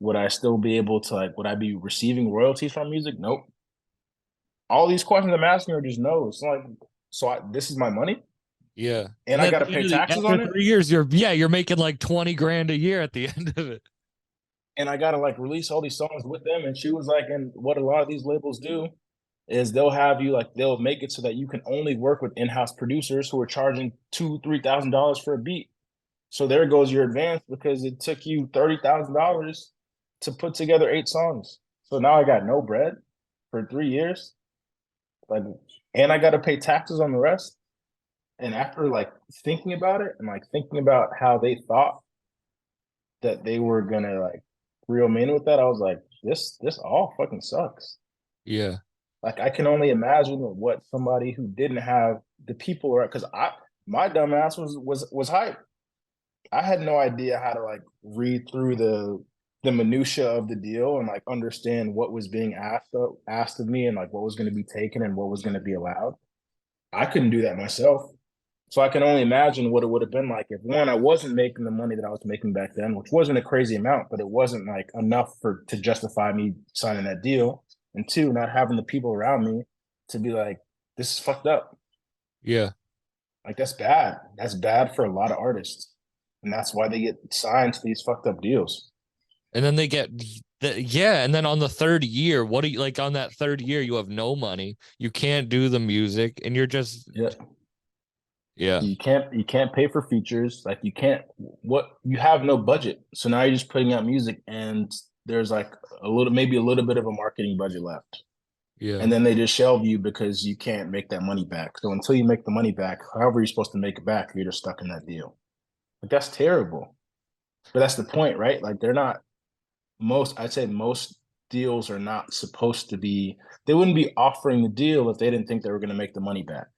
Would I still be able to like, would I be receiving royalties from music? Nope. All these questions I'm asking her just no. It's like, this is my money Yeah. and And I then got to pay taxes after on it 3 years, you're making like 20 grand a year at the end of it. and I got to like release all these songs with them. And she was like, and what a lot of these labels do is they'll have you like, they'll make it so that you can only work with in-house producers who are charging $2,000-3,000 for a beat. So there goes your advance because it took you $30,000 to put together 8 songs. So now I got no bread for 3 years. Like, and I got to pay taxes on the rest. And after like thinking about it and like thinking about how they thought that they were gonna like reel me in with that, I was like, this all fucking sucks. Yeah. Like I can only imagine what somebody who didn't have the people are because I my dumb ass was hype. I had no idea how to like read through the minutia of the deal and like understand what was being asked of me and like what was going to be taken and what was going to be allowed. I couldn't do that myself. So I can only imagine what it would have been like if one, I wasn't making the money that I was making back then, which wasn't a crazy amount, but it wasn't like enough for to justify me signing that deal. And two, not having the people around me to be like, this is fucked up. Yeah. Like that's bad. That's bad for a lot of artists. And that's why they get signed to these fucked up deals. And then they get yeah, and then on the third year, what do you like on that third year you have no money. You can't do the music and you're just Yeah. yeah. You can't pay for features. Like you can't what you have no budget. So now you're just putting out music and there's like maybe a little bit of a marketing budget left. Yeah. And then they just shelve you because you can't make that money back. So until you make the money back, however you're supposed to make it back, you're just stuck in that deal. Like that's terrible. But that's the point, right? Like they're not I'd say most deals are not supposed to be, they wouldn't be offering the deal if they didn't think they were going to make the money back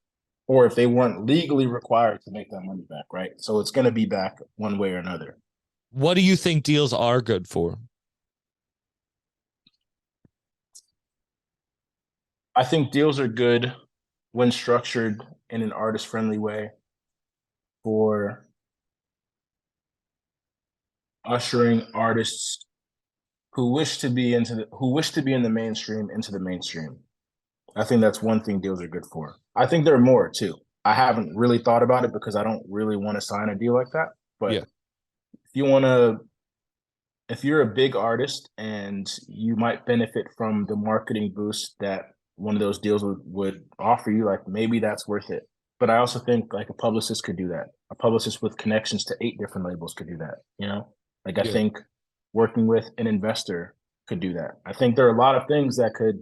or if they weren't legally required to make that money back, right? So it's going to be back one way or another. What do you think deals are good for? I think deals are good when structured in an artist friendly way for ushering artists who wish to be in the mainstream into the mainstream. I think that's one thing deals are good for. I think there are more too. I haven't really thought about it because I don't really want to sign a deal like that. But Yeah. if you want to, if you're a big artist and you might benefit from the marketing boost that one of those deals would offer you, like maybe that's worth it. But I also think like a publicist could do that. A publicist with connections to 8 different labels could do that. Like I Yeah. think working with an investor could do that. I think there are a lot of things that could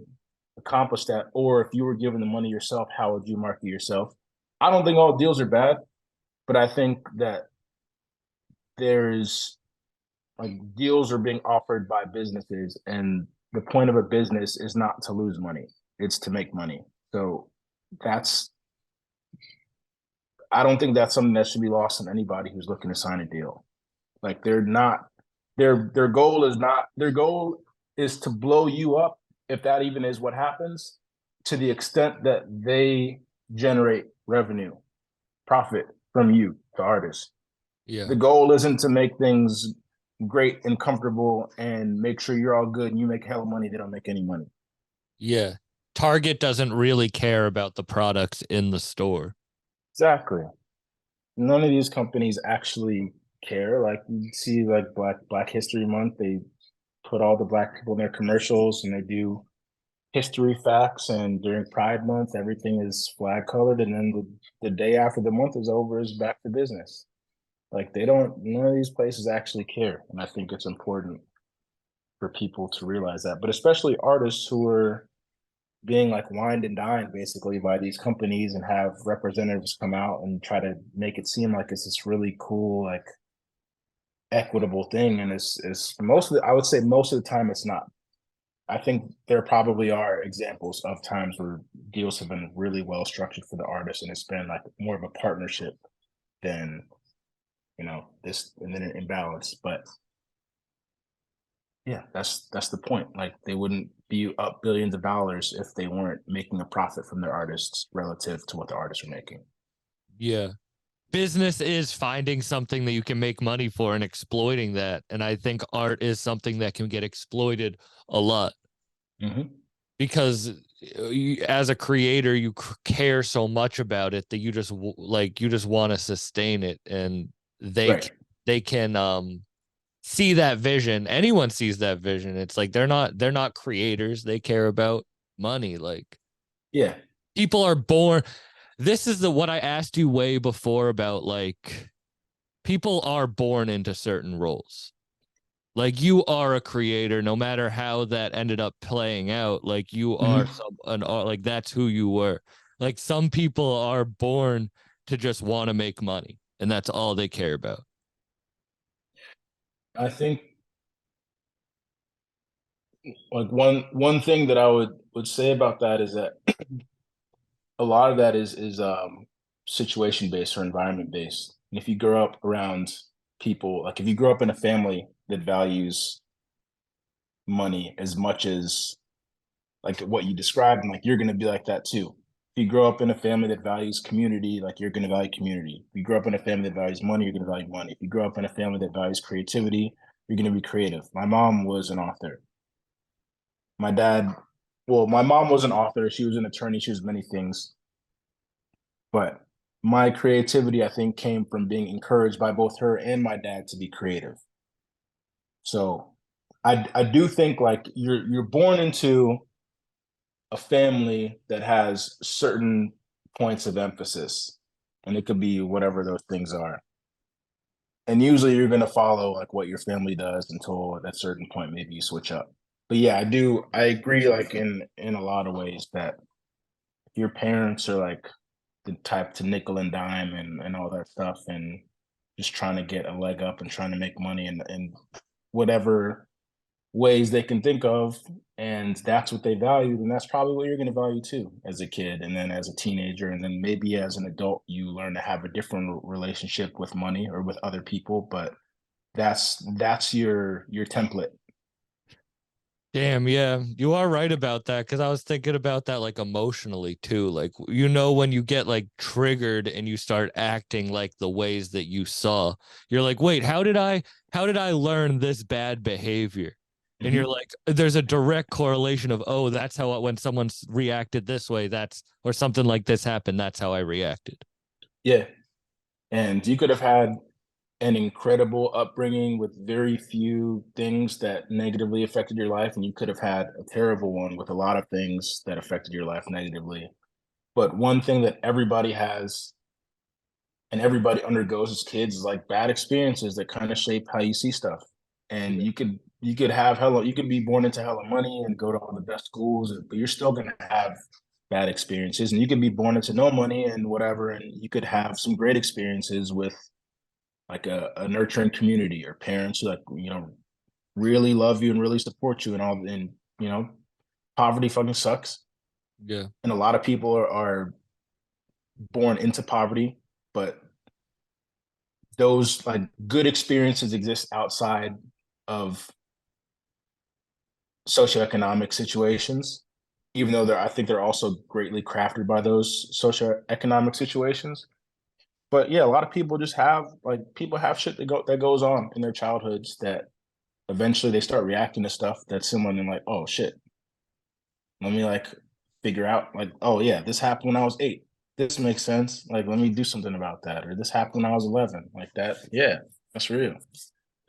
accomplish that. Or if you were given the money yourself, how would you market yourself? I don't think all deals are bad, but I think that there's like deals are being offered by businesses, and the point of a business is not to lose money, it's to make money. So that's I don't think that's something that should be lost on anybody who's looking to sign a deal. Like they're not their goal is to blow you up, if that even is what happens, to the extent that they generate revenue, profit from you, the artist. Yeah. The goal isn't to make things great and comfortable and make sure you're all good and you make hell of money. They don't make any money. Yeah. Target doesn't really care about the products in the store. Exactly. None of these companies actually care. Like you see, like Black History Month, they put all the black people in their commercials, and they do history facts. And during Pride Month, everything is flag colored, and then the day after the month is over, is back to business. Like they don't. None of these places actually care, and I think it's important for people to realize that. But especially artists who are being like wined and dined basically by these companies, and have representatives come out and try to make it seem like it's this really cool, like equitable thing. And it's most of the, I would say most of the time it's not. I think there probably are examples of times where deals have been really well structured for the artist, and it's been like more of a partnership than, this, and then an imbalance. But yeah, that's the point. Like they wouldn't be up billions of dollars if they weren't making a profit from their artists relative to what the artists are making. Yeah. Business is finding something that you can make money for and exploiting that. And I think art is something that can get exploited a lot because as a creator, you care so much about it that you just want to sustain it. And Right. they can see that vision. Anyone sees that vision. It's like they're not creators. They care about money. Like Yeah. people are born. This is the what I asked you way before about, like, people are born into certain roles. Like you are a creator, no matter how that ended up playing out. Like you are like that's who you were. Like some people are born to just want to make money, and that's all they care about. I think like one thing that I would say about that is that a lot of that is situation based or environment based. And if you grow up around people, like if you grow up in a family that values money as much as like what you described, and like you're going to be like that too. If you grow up in a family that values community, like you're going to value community. If you grow up in a family that values money, you're going to value money. If you grow up in a family that values creativity, you're going to be creative. My mom was an author. My dad, well, my mom was an author. She was an attorney. She was many things. But my creativity, I think, came from being encouraged by both her and my dad to be creative. So I do think like you're born into a family that has certain points of emphasis, and it could be whatever those things are. And usually you're going to follow like what your family does until at that certain point maybe you switch up. But yeah, I agree like in a lot of ways that your parents are like the type to nickel and dime and all that stuff, and just trying to get a leg up and trying to make money in whatever ways they can think of, and that's what they value, and that's probably what you're going to value too as a kid, and then as a teenager, and then maybe as an adult you learn to have a different relationship with money or with other people, but that's your template. Damn, yeah, you are right about that because I was thinking about that like emotionally too. Like, when you get like triggered and you start acting like the ways that you saw, you're like, wait, how did I learn this bad behavior? And you're like, there's a direct correlation of, oh, that's how when someone's reacted this way, or something like this happened, that's how I reacted. Yeah, and you could have had an incredible upbringing with very few things that negatively affected your life, and you could have had a terrible one with a lot of things that affected your life negatively. But one thing that everybody has and everybody undergoes as kids is like bad experiences that kind of shape how you see stuff. and you could have hella you could be born into hella money and go to all the best schools, but you're still gonna have bad experiences. And you could be born into no money and whatever, and you could have some great experiences with like a nurturing community or parents who like really love you and really support you and all. And poverty fucking sucks, Yeah. and a lot of people are born into poverty, but those like good experiences exist outside of socioeconomic situations, even though I think they're also greatly crafted by those socioeconomic situations. But yeah, a lot of people just have like people have shit that goes on in their childhoods that eventually they start reacting to stuff that's similar and like, oh shit, let me like figure out like, oh yeah, this happened when I was 8. This makes sense. Like, let me do something about that. Or this happened when I was 11. Like that. Yeah, that's real.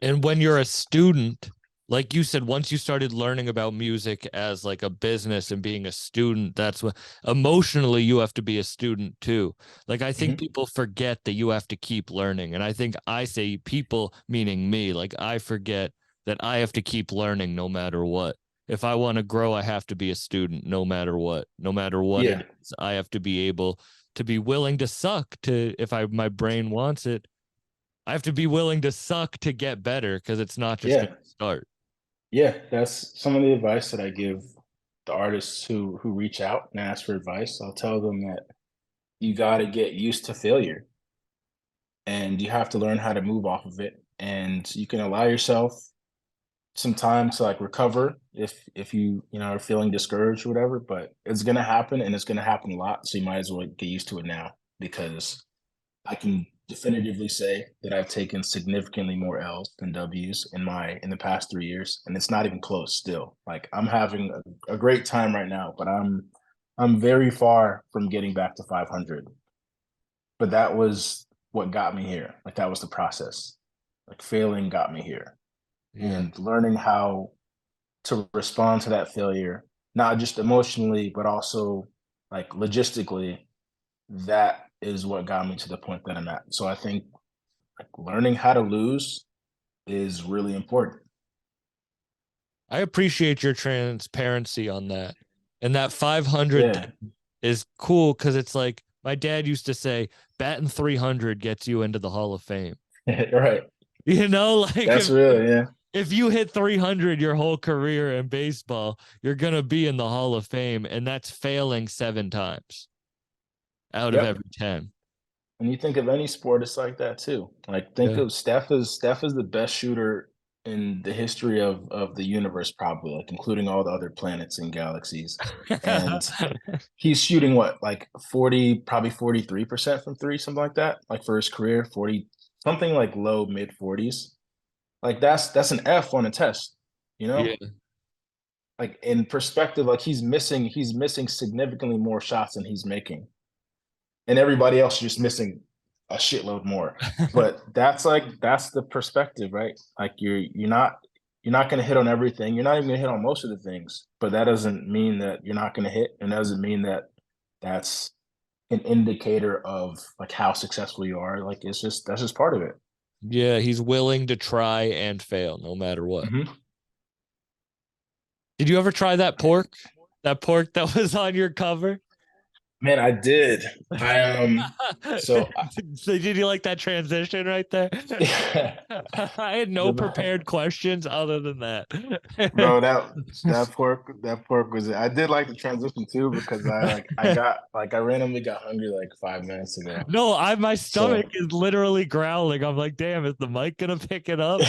And when you're a student, like you said, once you started learning about music as like a business and being a student, that's what emotionally you have to be a student too. Like I think Mhm. people forget that you have to keep learning. And I think I say people, meaning me, like I forget that I have to keep learning no matter what. If I want to grow, I have to be a student no matter what. No matter what Yeah, it is, I have to be able to be willing to suck to if I my brain wants it. I have to be willing to suck to get better because it's not just going yeah, to start. yeah. That's some of the advice that I give the artists who reach out and ask for advice. I'll tell them that you got to get used to failure, and you have to learn how to move off of it. And you can allow yourself some time to like recover if you are feeling discouraged or whatever. But it's gonna happen, and it's gonna happen a lot. So you might as well get used to it now, because I can definitively say that I've taken significantly more L's than W's in the past 3 years, and it's not even close. Still, like I'm having a great time right now, but I'm very far from getting back to 500. But that was what got me here. Like that was the process. Like failing got me here, Yeah. and learning how to respond to that failure, not just emotionally, but also like logistically, that is what got me to the point that I'm at. So I think like learning how to lose is really important. I appreciate your transparency on that. And that 500 Yeah. is cool because it's like my dad used to say, batting 300 gets you into the Hall of Fame. Right. You know, like That's real. Yeah. if you hit 300 your whole career in baseball, you're going to be in the Hall of Fame. And that's failing 7 times out of Yep. every 10. When you think of any sport, it's like that too. Like think Yeah. of Steph is the best shooter in the history of the universe, probably, like including all the other planets and galaxies. And he's shooting what, like 40, probably 43% from three, something like that. Like for his career, 40, something like low mid 40s. Like that's an F on a test, you know? Yeah. Like in perspective, like he's missing significantly more shots than he's making. And everybody else is just missing a shitload more. But that's the perspective, right? Like you're not going to hit on everything. You're not even going to hit on most of the things. But that doesn't mean that you're not going to hit, and that doesn't mean that that's an indicator of like how successful you are. Like that's just part of it. Yeah. He's willing to try and fail no matter what. Mm-hmm. Did you ever try that pork? That pork that was on your cover? Man, I did. I so So did you like that transition right there? I, I had no prepared questions other than that. bro, that pork was it. I did like the transition too, because I randomly got hungry like 5 minutes ago. No, my stomach So is literally growling. I'm like, damn, is the mic gonna pick it up?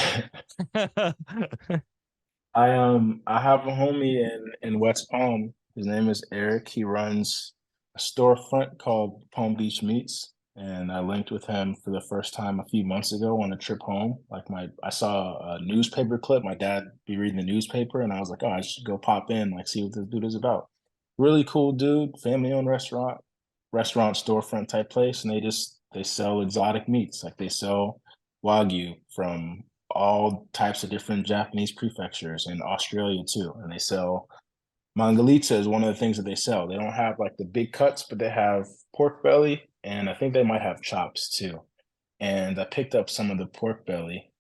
I have a homie in West Palm. His name is Eric. He runs a storefront called Palm Beach Meats, and I linked with him for the first time a few months ago on a trip home. Like I saw a newspaper clip. My dad be reading the newspaper, and I was like, oh, I should go pop in, like see what this dude is about. Really cool dude, family owned restaurant storefront type place, and they sell exotic meats. Like they sell wagyu from all types of different Japanese prefectures in Australia too. And they sell mangalitsa is one of the things that they sell. They don't have like the big cuts, but they have pork belly, and I think they might have chops too. And I picked up some of the pork belly,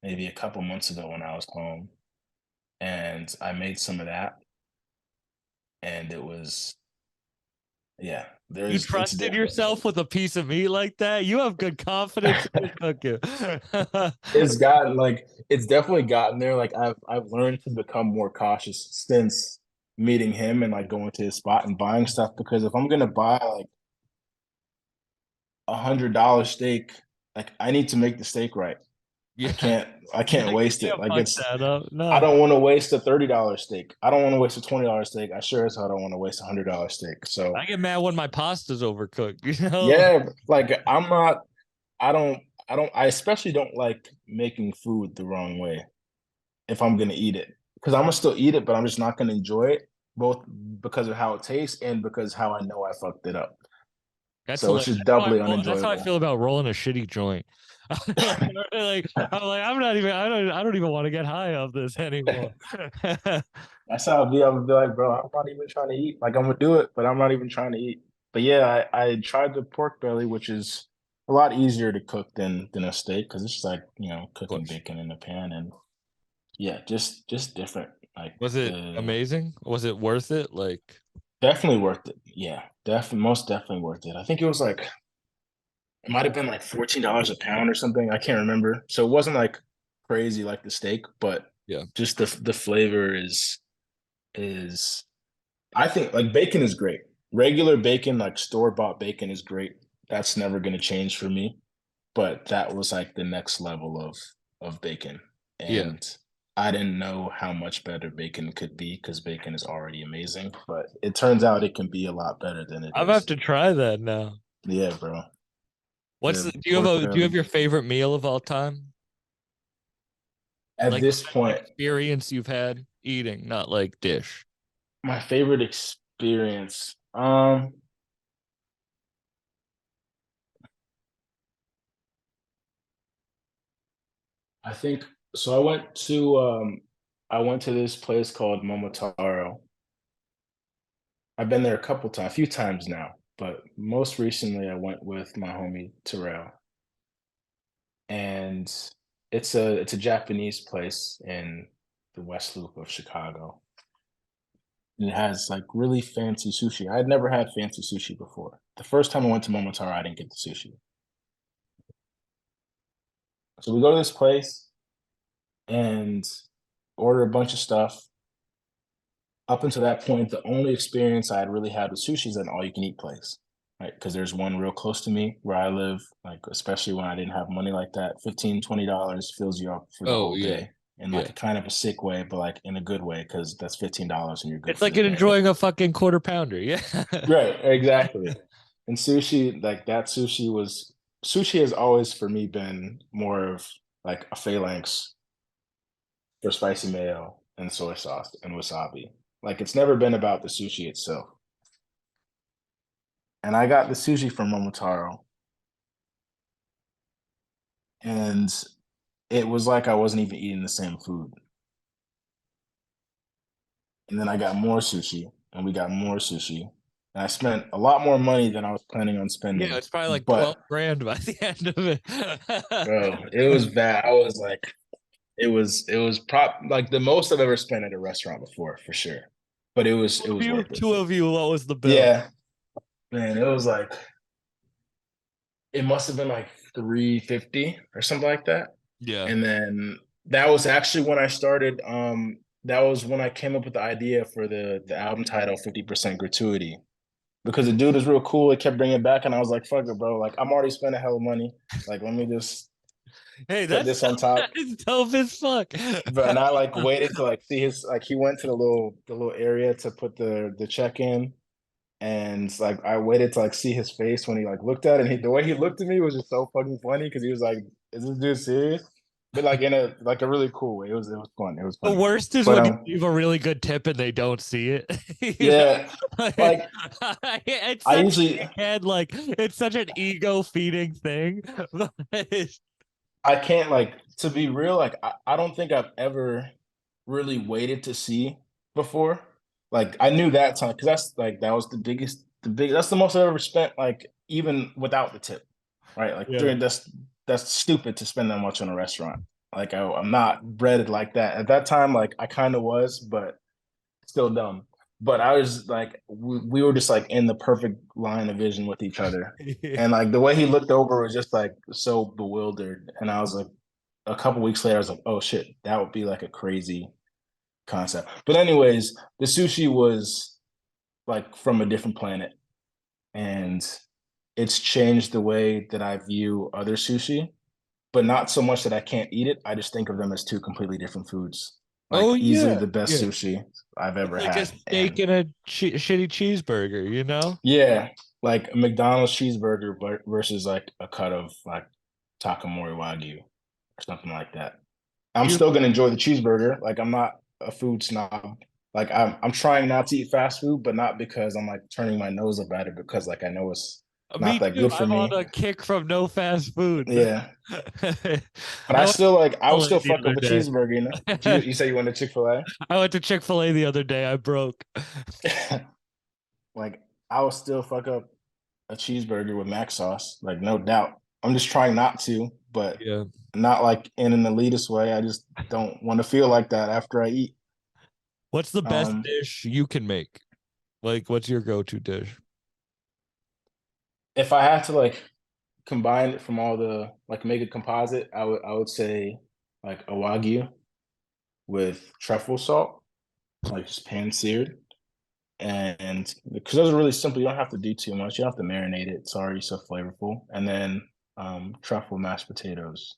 maybe a couple months ago when I was home, and I made some of that, and it was yeah. You It's trusted different. yourself with a piece of meat like that? You have good confidence in your cooking. It's gotten like it's definitely gotten there. Like I've learned to become more cautious since meeting him and like going to his spot and buying stuff because if I'm gonna buy like $100 steak, like I need to make the steak right. I Yeah. can't I Yeah, can't you waste it. can't Like fuck it's that up. I No. don't want to waste a $30 steak. I don't want to waste a $20 steak. I sure as hell don't want to waste $100 steak. So I get mad when my pasta's overcooked, you know? yeah, like I'm not I don't I especially don't like making food the wrong way if I'm gonna eat it. Because I'm gonna still eat it, but I'm just not gonna enjoy it, both because of how it tastes and because how I know I fucked it up. That's So it's hilarious. just doubly That's how I unenjoyable. feel about rolling a shitty joint. I'm not even I don't even want to get high off this anymore. That's how I'll be. I'll be like, bro, I'm not even trying to eat. Like I'm gonna do it, but I'm not even trying to eat. But yeah, I tried the pork belly, which is a lot easier to cook than a steak because it's just like cooking Push. bacon in a pan and yeah, just different. Like Was it the amazing? Was it worth it? Like, definitely worth it. Yeah, definitely most definitely worth it. I think it was like it might have been like $14 a pound or something. I can't remember. So it wasn't like crazy like the steak, but yeah. just the flavor is I think like bacon is great. Regular bacon, like store-bought bacon is great. That's never going to change for me. But that was like the next level of bacon. Yeah. And I didn't know how much better bacon could be because bacon is already amazing, but it turns out it can be a lot better than it I'm gonna have is. to try that now. Yeah, bro. The Do you have pork do you have belly. your favorite meal of all time? At Like this point, experience you've had eating, not like dish. my favorite experience. I think so. I went to this place called Momotaro. I've been there a few times now, but most recently I went with my homie Terrell, and it's a Japanese place in the West Loop of Chicago. And it has like really fancy sushi. I had never had fancy sushi before. The first time I went to Momotaro, I didn't get the sushi. So we go to this place and order a bunch of stuff. Up until that point, the only experience I had really had with sushi is an all-you-can-eat place, right? Because there's one real close to me where I live, like especially when I didn't have money like that, $15, $20 fills you up for the Oh whole yeah. day in like Yeah. a kind of a sick way, but like in a good way because that's $15 and you're good It's for like the day. enjoying a fucking quarter pounder. Yeah. Right, exactly. And sushi, like that sushi has always for me been more of like a phalanx for spicy mayo and soy sauce and wasabi. Like it's never been about the sushi itself. And I got the sushi from Momotaro, and it was like I wasn't even eating the same food. And then I got more sushi, and we got more sushi. And I spent a lot more money than I was planning on Yeah, spending. it's probably like 12 But grand by the end of it. bro, it was bad. I was like, it was prop like the most I've ever spent at a restaurant before, for sure. But it was worth it. Two of you, what was the bill? Yeah, man, it was like it must have been like 350 or something like that. Yeah. And then that was actually when I started. That was when I came up with the idea for the album title, 50% gratuity, because the dude is real cool. It kept bringing it back, and I was like, "Fuck it, bro! Like I'm already spending hell of money. Like let me just Hey, put that's this on top." that's dope as fuck. But and I like waited to like see his like he went to the little area to put the check in, and like I waited to like see his face when he like looked at it. And the way he looked at me was just so fucking funny because he was like, "Is this dude serious?" But like in a really cool way. It was fun. It was The funny. worst is But when you leave a really good tip and they don't see it. You yeah, know? like It's I such usually a dickhead, like it's such an ego feeding thing. I can't like to be real. Like I don't think I've ever really waited to see before. Like I knew that time because that's like that was that's the most I've ever spent. Like even without the tip, right? Like Yeah. during that's stupid to spend that much on a restaurant. Like I'm not bred like that. At that time, like I kind of was, but still dumb. But I was like, we were just like in the perfect line of vision with each other. And like the way he looked over was just like so bewildered. And I was like, a couple weeks later, I was like, oh shit, that would be like a crazy concept. But anyways, the sushi was like from a different planet. And it's changed the way that I view other sushi, but not so much that I can't eat it. I just think of them as two completely different foods. Oh Like easily yeah, the best yeah. sushi I've It's ever like a had. steak And and a shitty cheeseburger, you know? yeah, like a McDonald's cheeseburger versus like a cut of like Takamori Wagyu or something like that. I'm You still gonna enjoy the cheeseburger. Like I'm not a food snob. Like I'm trying not to eat fast food, but not because I'm like turning my nose up at it because like I know it's not Me that too. good for I'm on me. a kick from no fast food. Yeah. But I went to I would Chick-fil-A still the fuck other up a day. cheeseburger, you know? You say you went to Chick-fil-A? I went to Chick-fil-A the other day. I broke. Like I would still fuck up a cheeseburger with mac sauce, like no doubt. I'm just trying not to, but Yeah. not like in an elitist way. I just don't want to feel like that after I eat. What's the best Um, dish you can make? Like, what's your go-to dish? if I had to like combine it from all the like make a composite, I would say like a wagyu with truffle salt, like just pan seared. And because those are really simple, you don't have to do too much. You don't have to marinate it. It's already so flavorful. And then truffle mashed potatoes.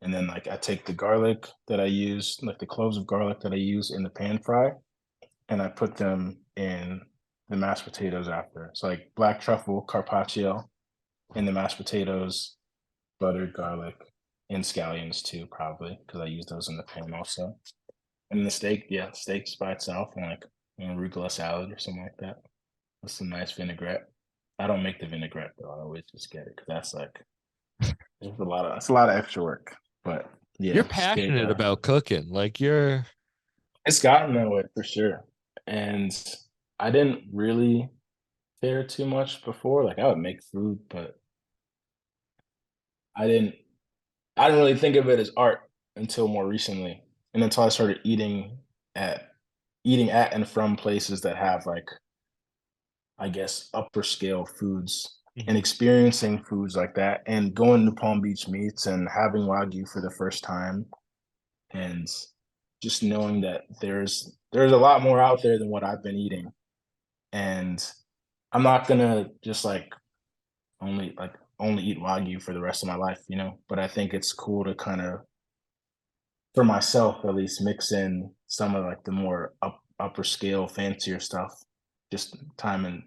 And then like I take the garlic that I use, like the cloves of garlic that I use in the pan fry, and I put them in the mashed potatoes after. So like black truffle carpaccio in the mashed potatoes, buttered garlic, and scallions too, probably because I use those in the pan also. And the steak, yeah, steaks by itself, and like arugula salad or something like that with some nice vinaigrette. I don't make the vinaigrette though. I always just get it because that's like it's a lot of extra work. But You're yeah, steak. passionate about cooking. Like you're It's gotten that way for sure. And I didn't really care too much before. Like I would make food, but I didn't I didn't really think of it as art until more recently. And until I started at eating at and from places that have like I guess upper scale foods and Mhm. experiencing foods like that and going to Palm Beach meats and having Wagyu for the first time and just knowing that there's a lot more out there than what I've been eating. And I'm not gonna just like only eat Wagyu for the rest of my life, you know. But I think it's cool to kind of for myself at least mix in some of like the more upper scale fancier stuff just time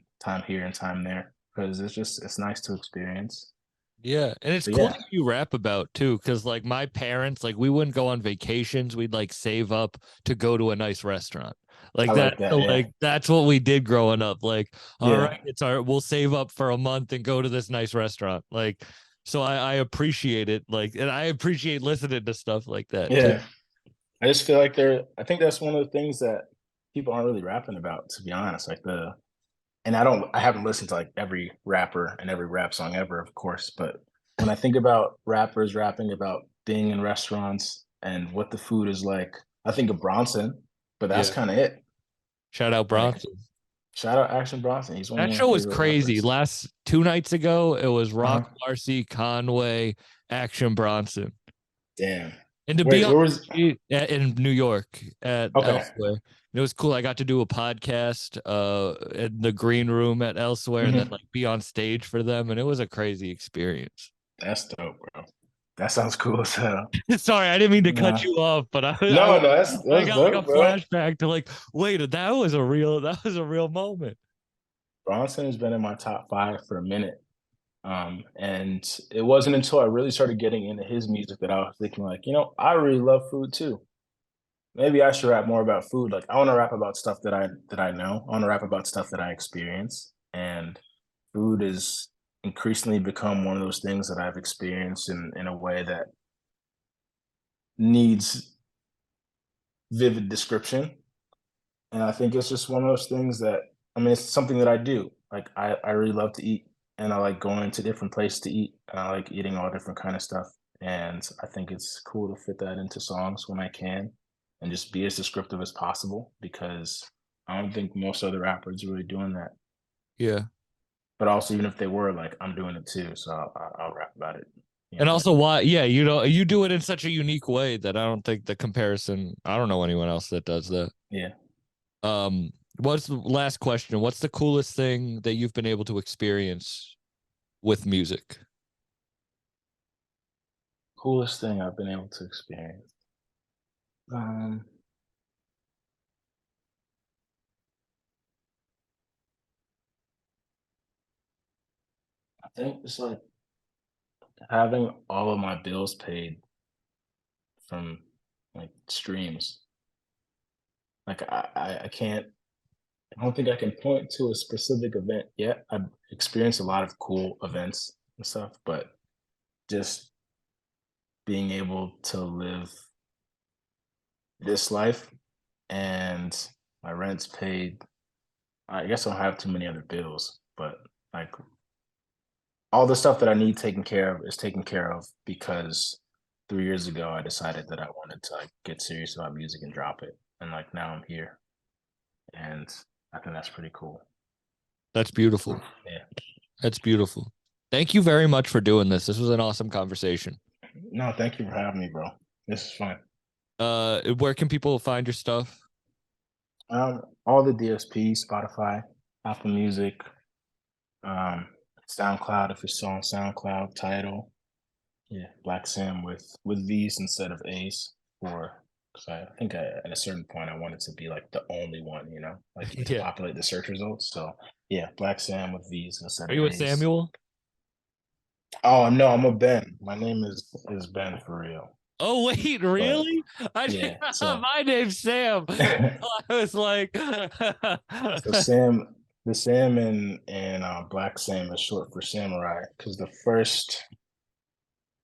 here and time there because it's nice to experience. Yeah, and it's But cool yeah, that you rap about too, because like my parents, like we wouldn't go on vacations. We'd like save up to go to a nice restaurant. I Like that, like that. so Yeah, like that's what we did growing up. Like, all yeah, right, we'll save up for a month and go to this nice restaurant. Like, so I appreciate it. Like, and I appreciate listening to stuff like that too. yeah. I just feel like I think that's one of the things that people aren't really rapping about, to be honest. Like and I haven't listened to like every rapper and every rap song ever, of course, but when I think about rappers rapping about being in restaurants and what the food is like, I think of Bronson, but that's Yeah. kind of it. Shout out Like, Bronson. shout out Action Bronson. He's one of That my show was favorite crazy. rappers. Last 2 nights ago, it was Uh-huh. Rock Marcy, Conway, Action Bronson. Damn. And to be Wait, on where was in New York at okay. Elsewhere, and it was cool. I got to do a podcast in the green room at Elsewhere, and then Mhm. like be on stage for them, and it was a crazy experience. That's dope, bro. That sounds cool as hell. Sorry, I didn't mean to cut Nah. you off, but No, no, I that's got like a dope, bro. flashback to like, wait, that was a real moment. Bronson has been in my top five for a minute. And it wasn't until I really started getting into his music that I was thinking, like, I really love food too. Maybe I should rap more about food. Like, I want to rap about stuff that I know. I want to rap about stuff that I experience. And food has increasingly become one of those things that I've experienced in a way that needs vivid description. And I think it's just one of those things that I mean, it's something that I do. Like I really love to eat and I like going to different places to eat. And I like eating all different kind of stuff. and I think it's cool to fit that into songs when I can, and just be as descriptive as possible because I don't think most other rappers are really doing that. Yeah. But also, even if they were, like, I'm doing it too, so I'll rap about it. You And know? also why, yeah, you know, you do it in such a unique way that I don't think the comparison, I don't know anyone else that does that. Yeah. What's the last question? What's the coolest thing that you've been able to experience with music? Coolest thing I've been able to experience. Um, I think it's like having all of my bills paid from like streams. Like I can't I don't think I can point to a specific event yet. I've experienced a lot of cool events and stuff, but just being able to live this life and my rent's paid. I guess I don't have too many other bills, but like all the stuff that I need taken care of is taken care of because 3 years ago I decided that I wanted to like get serious about music and drop it. And like now I'm here. And I think that's pretty cool. That's beautiful. Yeah. That's beautiful. Thank you very much for doing this. This was an awesome conversation. No, thank you for having me, bro. This is fun. Where can people find your stuff? All the DSPs, Spotify, Apple Music, um, SoundCloud if it's on SoundCloud, Title. Yeah, Black Sam with V's instead of A's for because I think at a certain point I wanted to be like the only one, you know, like to Yeah. populate the search results. So yeah, Black Sam with V's instead Are of you a A's. Samuel? Oh no, I'm a Ben. My name is Ben for real. Oh wait, But really? I yeah, so my name's Sam. I was like, so Sam, the Sam and Black Sam is short for samurai because the first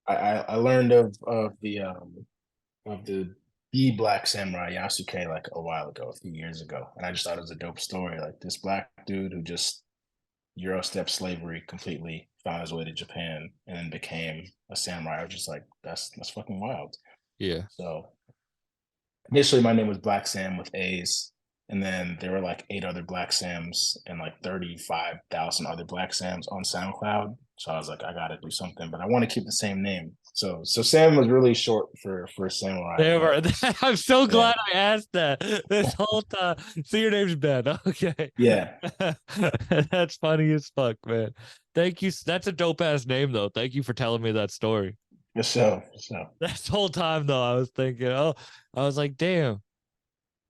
I learned of the Black Samurai Yasuke like a while ago, a few years ago, and I just thought it was a dope story. Like this black dude who just Euro step slavery completely, found his way to Japan, and then became a samurai. I was just like, that's fucking wild. yeah, So initially, my name was Black Sam with A's, and then there were like 8 other Black Sams and like 35,000 other Black Sams on SoundCloud. So I was like, I got to do something, but I want to keep the same name. So Sam was really short for samurai. I'm so Yeah, glad I asked that this whole time. So your name's Ben. Okay. yeah, That's funny as fuck, man. Thank you. That's a dope ass name though. Thank you for telling me that story. so This whole time though, I was thinking, oh, I was like, damn,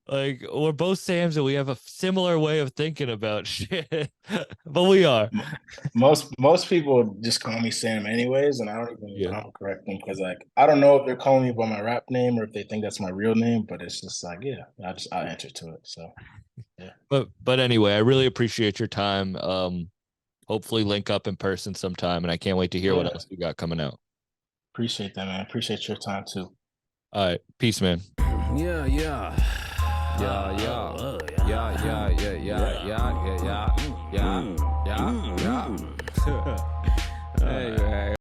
like we're both Sams and we have a similar way of thinking about shit. But we are. most people just call me Sam anyways, and Yeah. I don't correct them because like I don't know if they're calling me by my rap name or if they think that's my real name, but it's just like yeah, I answer to it. So yeah, But anyway, I really appreciate your time. Hopefully link up in person sometime and I can't wait to hear what yeah, else you got coming out. appreciate that, man. Appreciate your time too. All right. Peace, man. Yeah, yeah. Yeah, yeah. Yeah, yeah, yeah, yeah, yeah, yeah, yeah, yeah, yeah, yeah. Hey,